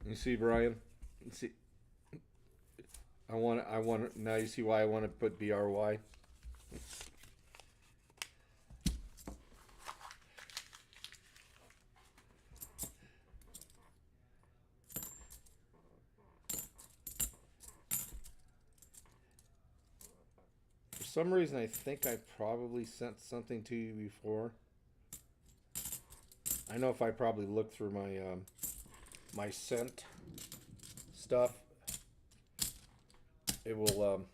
You see, Brian? You see, I want. Now you see why I want to put BRY. For some reason, I think I probably sent something to you before. I know if I probably look through my sent stuff, it will.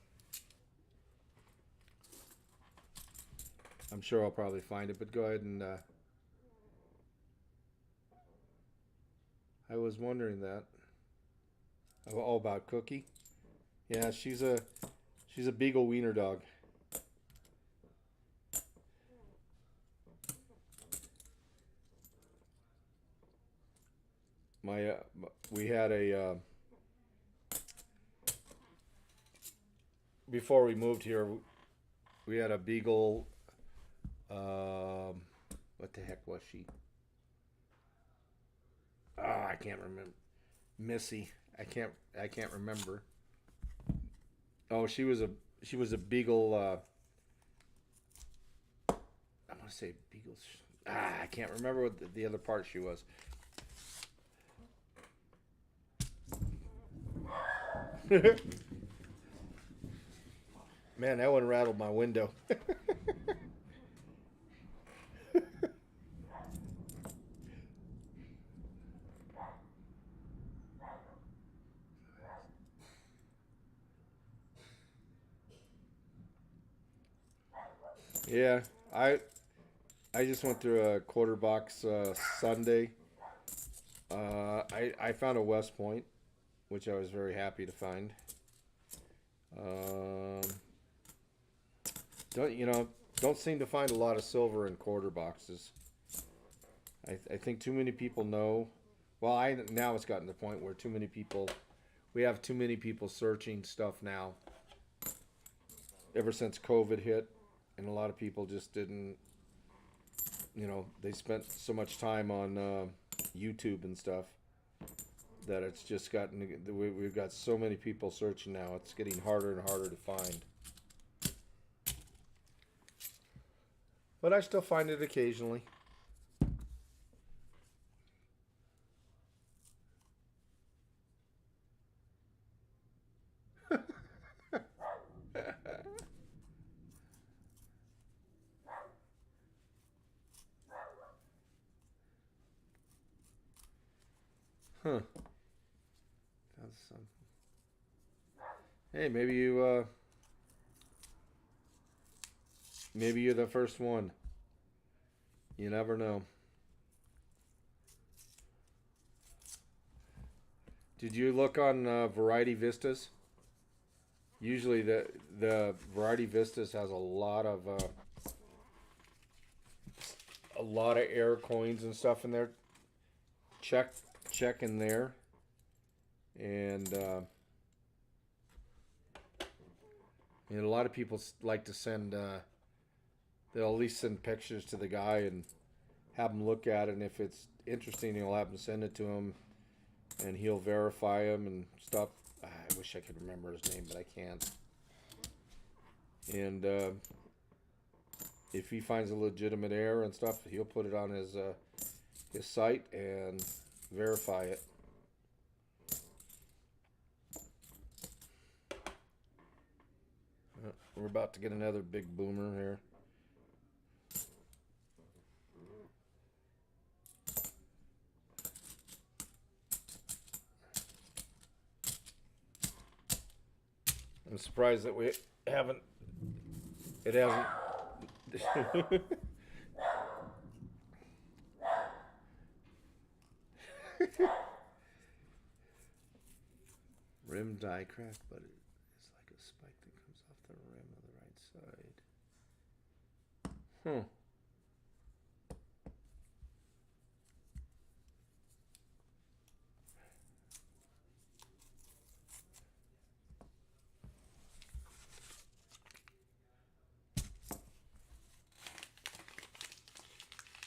I'm sure I'll probably find it, but go ahead and. I was wondering that. Oh, about Cookie. Yeah, she's a beagle wiener dog. My we had a before we moved here, we had a beagle. What the heck was she? Ah, I can't remember. Missy. I can't remember. Oh, she was a beagle. I want to say beagle. I can't remember what the other part she was. Man, that one rattled my window. Yeah, I just went through a quarter box Sunday. I found a West Point, which I was very happy to find. Um, don't seem to find a lot of silver in quarter boxes. I think too many people know. Well, I now it's gotten to the point where we have too many people searching stuff now. Ever since COVID hit, and a lot of people just didn't. They spent so much time on YouTube and stuff that it's just gotten. We've got so many people searching now. It's getting harder and harder to find. But I still find it occasionally. Huh. some. Hey, maybe you're the first one. You never know. Did you look on Variety Vistas? Usually the Variety Vistas has a lot of air coins and stuff in there. Check in there, and a lot of people like to send. They'll at least send pictures to the guy and have him look at it, and if it's interesting, he'll have him send it to him, and he'll verify him and stuff. I wish I could remember his name, but I can't. And if he finds a legitimate error and stuff, he'll put it on his site and verify it. We're about to get another big boomer here. I'm surprised that we haven't. It hasn't. Rim die crack, but it's like a spike that comes off the rim of the right side.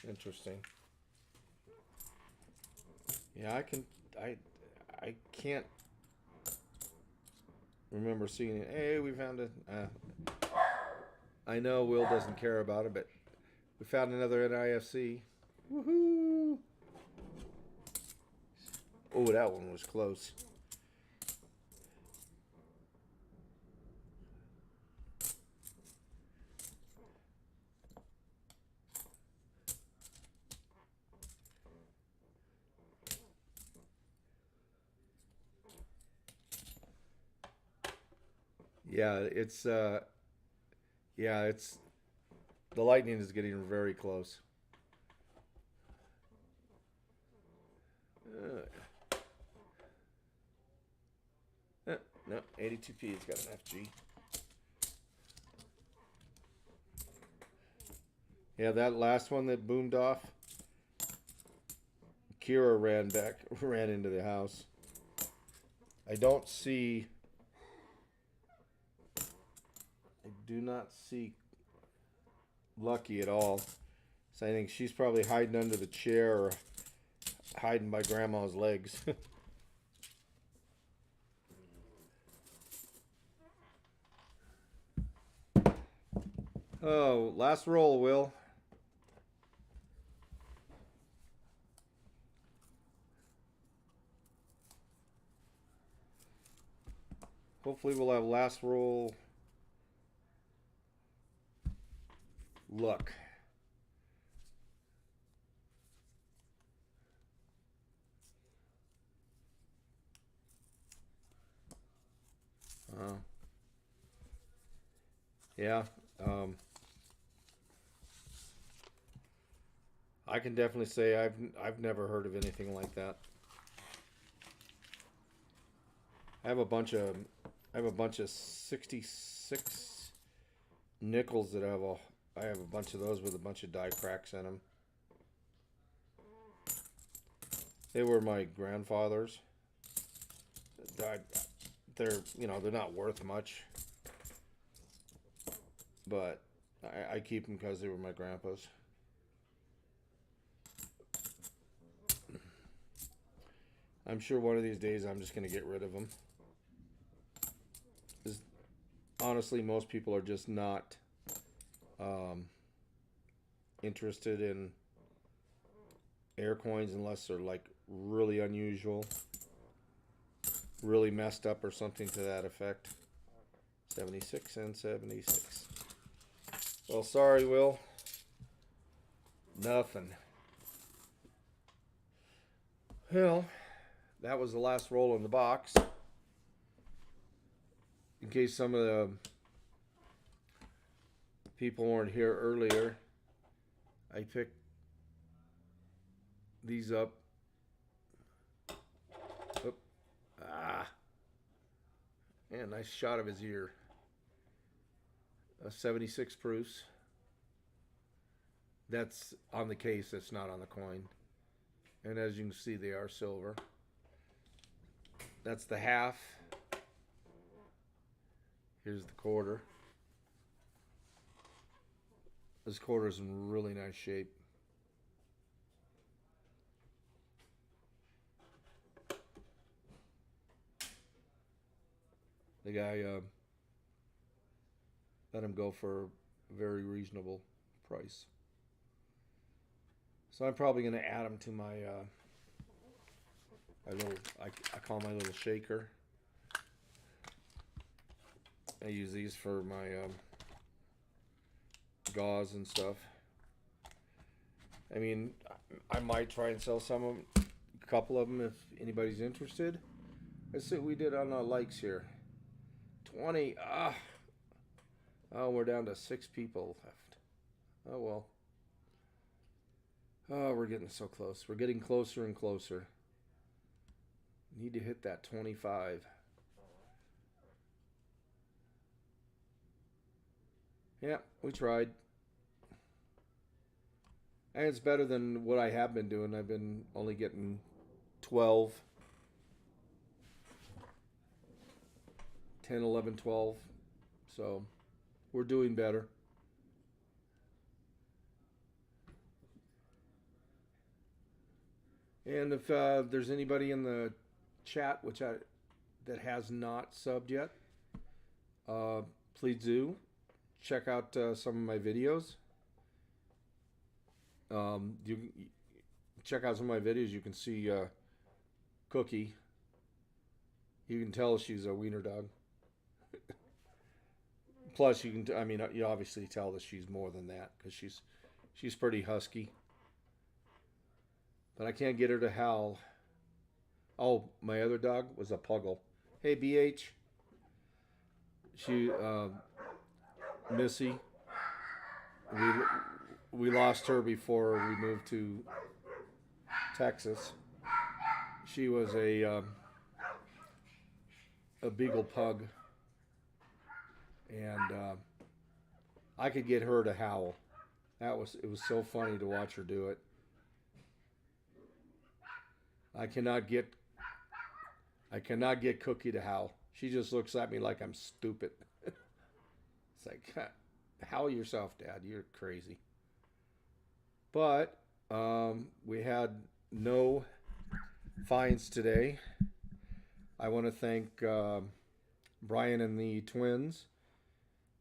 Interesting. Yeah, I can't remember seeing it. Hey, we found it. I know Will doesn't care about it, but we found another NIFC. Woohoo! Oh, that one was close. Yeah, it's the lightning is getting very close. No, 82p. It's got an FG. Yeah, that last one that boomed off. Kira ran into the house. I do not see Lucky at all. So I think she's probably hiding under the chair or hiding by Grandma's legs. Oh, last roll, Will. Hopefully we'll have last roll luck. Yeah. I can definitely say I've never heard of anything like that. I have a bunch of 66 nickels that I have a bunch of those with a bunch of die cracks in them. They were my grandfather's. They're not worth much, but I keep them because they were my grandpa's. I'm sure one of these days I'm just going to get rid of them. Honestly, most people are just not interested in air coins unless they're like really unusual, really messed up, or something to that effect. 76 and 76. Well, sorry, Will. Nothing. Well, that was the last roll in the box. in case some of the people weren't here earlier, I picked these up. Oop. Ah. Yeah, nice shot of his ear. A 76 proofs. That's on the case, that's not on the coin. And as you can see, they are silver. That's the half. Here's the quarter. This quarter is in really nice shape. The guy let him go for a very reasonable price. So I'm probably going to add them to my little, I call my little shaker. I use these for my gauze and stuff. I mean, I might try and sell some of them, a couple of them if anybody's interested. Let's see what we did on the likes here. 20. Oh, we're down to 6 people left. Oh well. Oh, we're getting so close. We're getting closer and closer. Need to hit that 25. Yeah, we tried. And it's better than what I have been doing. I've been only getting 12. 10, 11, 12. So we're doing better. And if there's anybody in the chat that has not subbed yet, please do check out some of my videos. You check out some of my videos. You can see Cookie. You can tell she's a wiener dog. Plus, you can. I mean, you obviously tell that she's more than that because she's pretty husky. But I can't get her to howl. Oh, my other dog was a puggle. Hey, BH. She, Missy. We lost her before we moved to Texas. She was a beagle pug, and I could get her to howl. It was so funny to watch her do it. I cannot get Cookie to howl. She just looks at me like I'm stupid. It's like, howl yourself, Dad. You're crazy. But we had no fines today. I want to thank Brian and the twins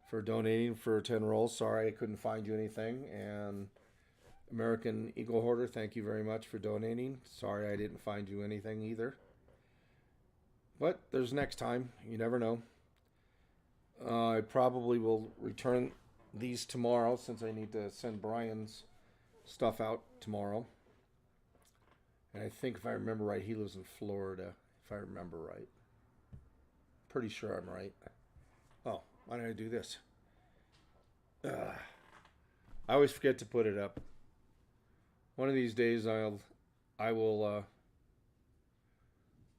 for donating for 10 rolls. Sorry I couldn't find you anything. And American Eagle Hoarder, thank you very much for donating. Sorry I didn't find you anything either. But there's next time. You never know. I probably will return these tomorrow since I need to send Brian's stuff out tomorrow. And I think if I remember right, he lives in Florida. If I remember right. Pretty sure I'm right. Oh, why did I do this? I always forget to put it up. One of these days I will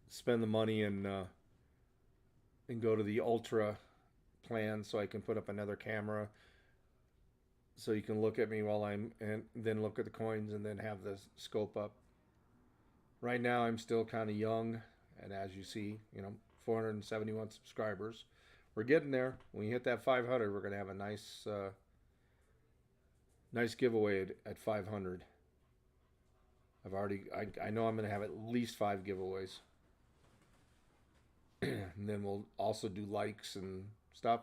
spend the money and go to the Ultra plan so I can put up another camera so you can look at me and then look at the coins and then have the scope up. Right now I'm still kind of young, and as you see, 471 subscribers. We're getting there. When we hit that 500, we're going to have a nice giveaway at 500. I know I'm going to have at least 5 giveaways. And then we'll also do likes and stuff.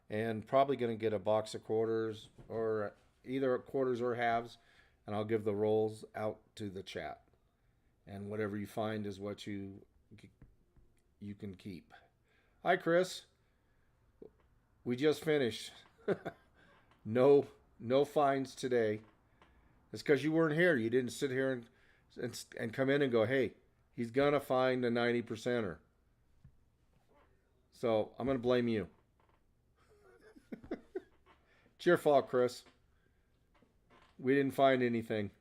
And probably going to get a box of quarters, or either quarters or halves, and I'll give the rolls out to the chat. And whatever you find is what you can keep. Hi, Chris. We just finished. No fines today. It's because you weren't here. You didn't sit here and come in and go, hey, he's gonna find a 90%er. So I'm gonna blame you. It's your fault, Chris. We didn't find anything.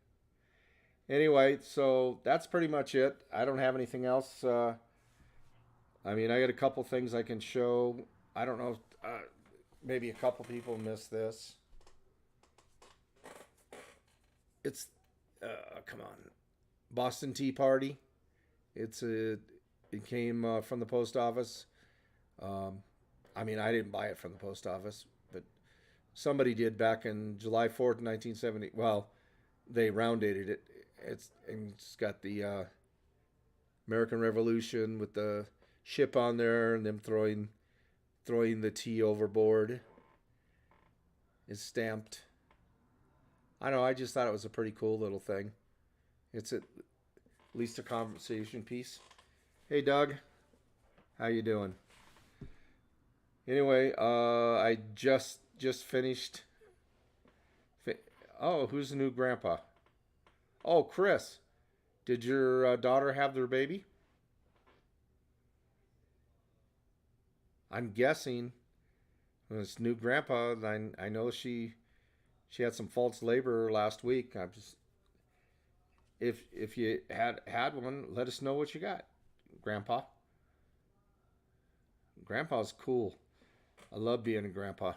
Anyway, so that's pretty much it. I don't have anything else. I mean, I got a couple things I can show. I don't know. Maybe a couple people missed this. It's come on, Boston Tea Party. It's a. It came from the post office. Um, I mean, I didn't buy it from the post office, but somebody did back in July 4th, 1970. Well, they round dated it. It's got the American Revolution with the ship on there and them throwing the tea overboard. It's stamped. I don't know. I just thought it was a pretty cool little thing. It's at least a conversation piece. Hey, Doug, how you doing? Anyway, I just finished. Oh, who's the new grandpa? Oh, Chris. Did your daughter have their baby? I'm guessing this new grandpa. I know she had some false labor last week. I'm just if you had one, let us know what you got, Grandpa. Grandpa's cool. I love being a grandpa.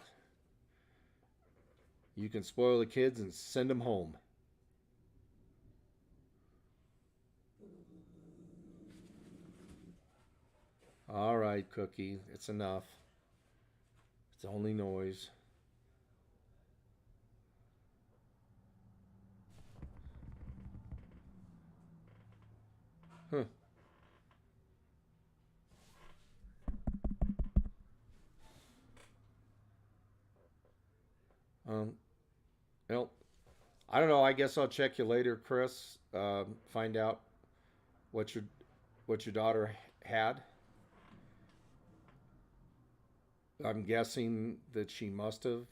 You can spoil the kids and send them home. All right, Cookie, it's enough. It's only noise. Huh. Um. Well, I don't know. I guess I'll check you later, Chris. Find out what your daughter had. I'm guessing that she must have,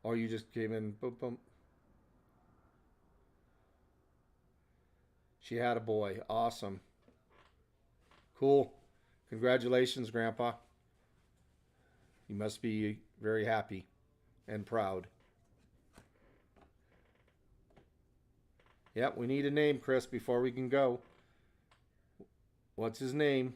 or you just came in. Boom, boom. She had a boy. Awesome. Cool. Congratulations, Grandpa. You must be very happy and proud. Yep, we need a name, Chris, before we can go. What's his name?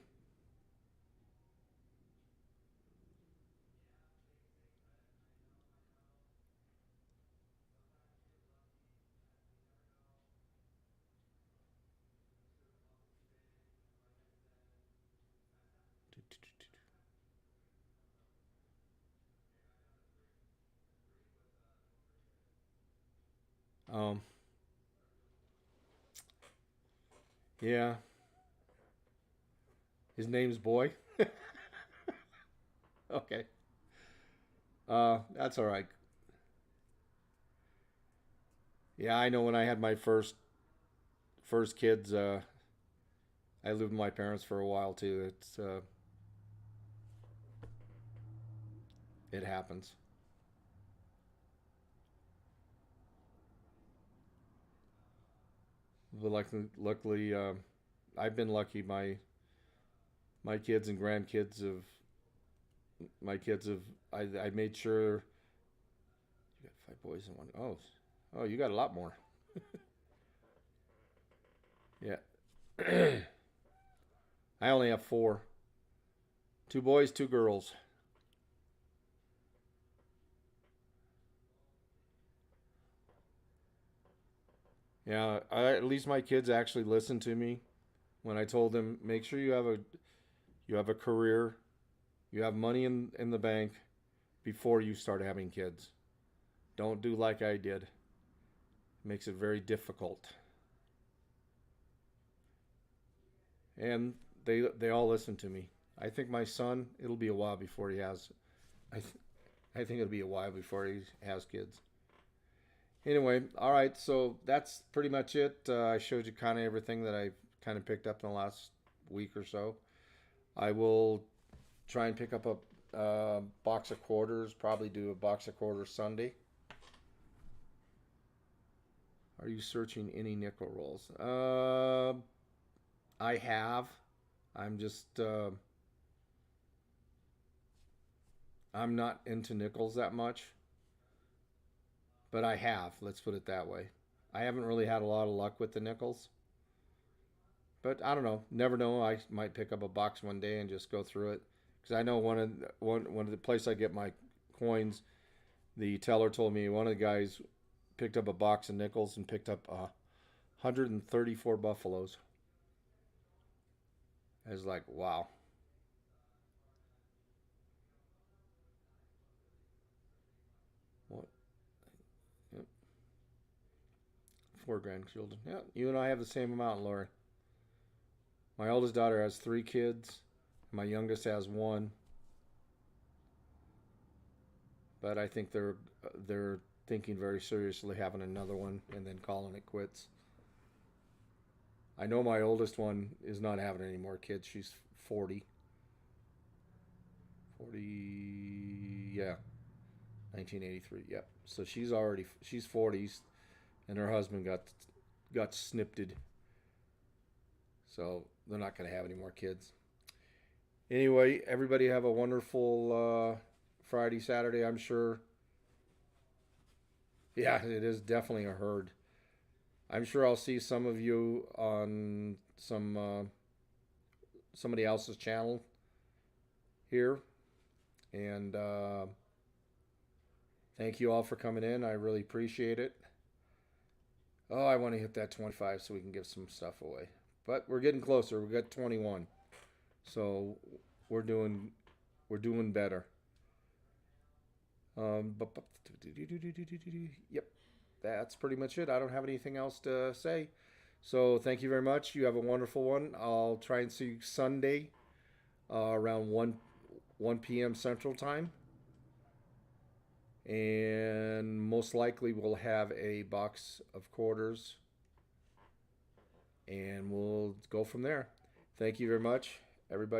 Um, yeah, his name's Boy. Okay. That's all right. Yeah, I know when I had my first kids, I lived with my parents for a while too. It happens. But luckily, I've been lucky. My kids and grandkids have my kids have. I made sure you got five boys and one. Oh, you got a lot more. Yeah, I only have four. Two boys, two girls. Yeah, at least my kids actually listened to me when I told them make sure you have a career, you have money in the bank before you start having kids. Don't do like I did. It makes it very difficult. And they all listen to me. I think my son, it'll be a while before he has. I th- I think it'll be a while before he has kids. Anyway, all right. So that's pretty much it. I showed you kind of everything that I kind of picked up in the last week or so. I will try and pick up a box of quarters. Probably do a box of quarters Sunday. Are you searching any nickel rolls? I have. I'm just I'm not into nickels that much, but I have. Let's put it that way. I haven't really had a lot of luck with the nickels, but I don't know. Never know. I might pick up a box one day and just go through it because I know one of the place I get my coins. The teller told me one of the guys picked up a box of nickels and picked up 134 buffaloes. I was like, wow. What? Yep. Four grandchildren. Yeah, you and I have the same amount, Lori. My oldest daughter has three kids. My youngest has one, but I think they're thinking very seriously having another one and then calling it quits. I know my oldest one is not having any more kids. She's 40. 40, yeah, 1983. Yep. So she's 40s, and her husband got snipped. So they're not going to have any more kids. Anyway, everybody have a wonderful Friday, Saturday. I'm sure. Yeah, it is definitely a herd. I'm sure I'll see some of you on somebody else's channel here, and thank you all for coming in. I really appreciate it. Oh, I want to hit that 25 so we can give some stuff away. But we're getting closer. We got 21, so we're doing we're doing better. Yep, that's pretty much it. I don't have anything else to say. So thank you very much. You have a wonderful one. I'll try and see you Sunday around 1 p.m. Central Time. And most likely we'll have a box of quarters and we'll go from there. Thank you very much, everybody.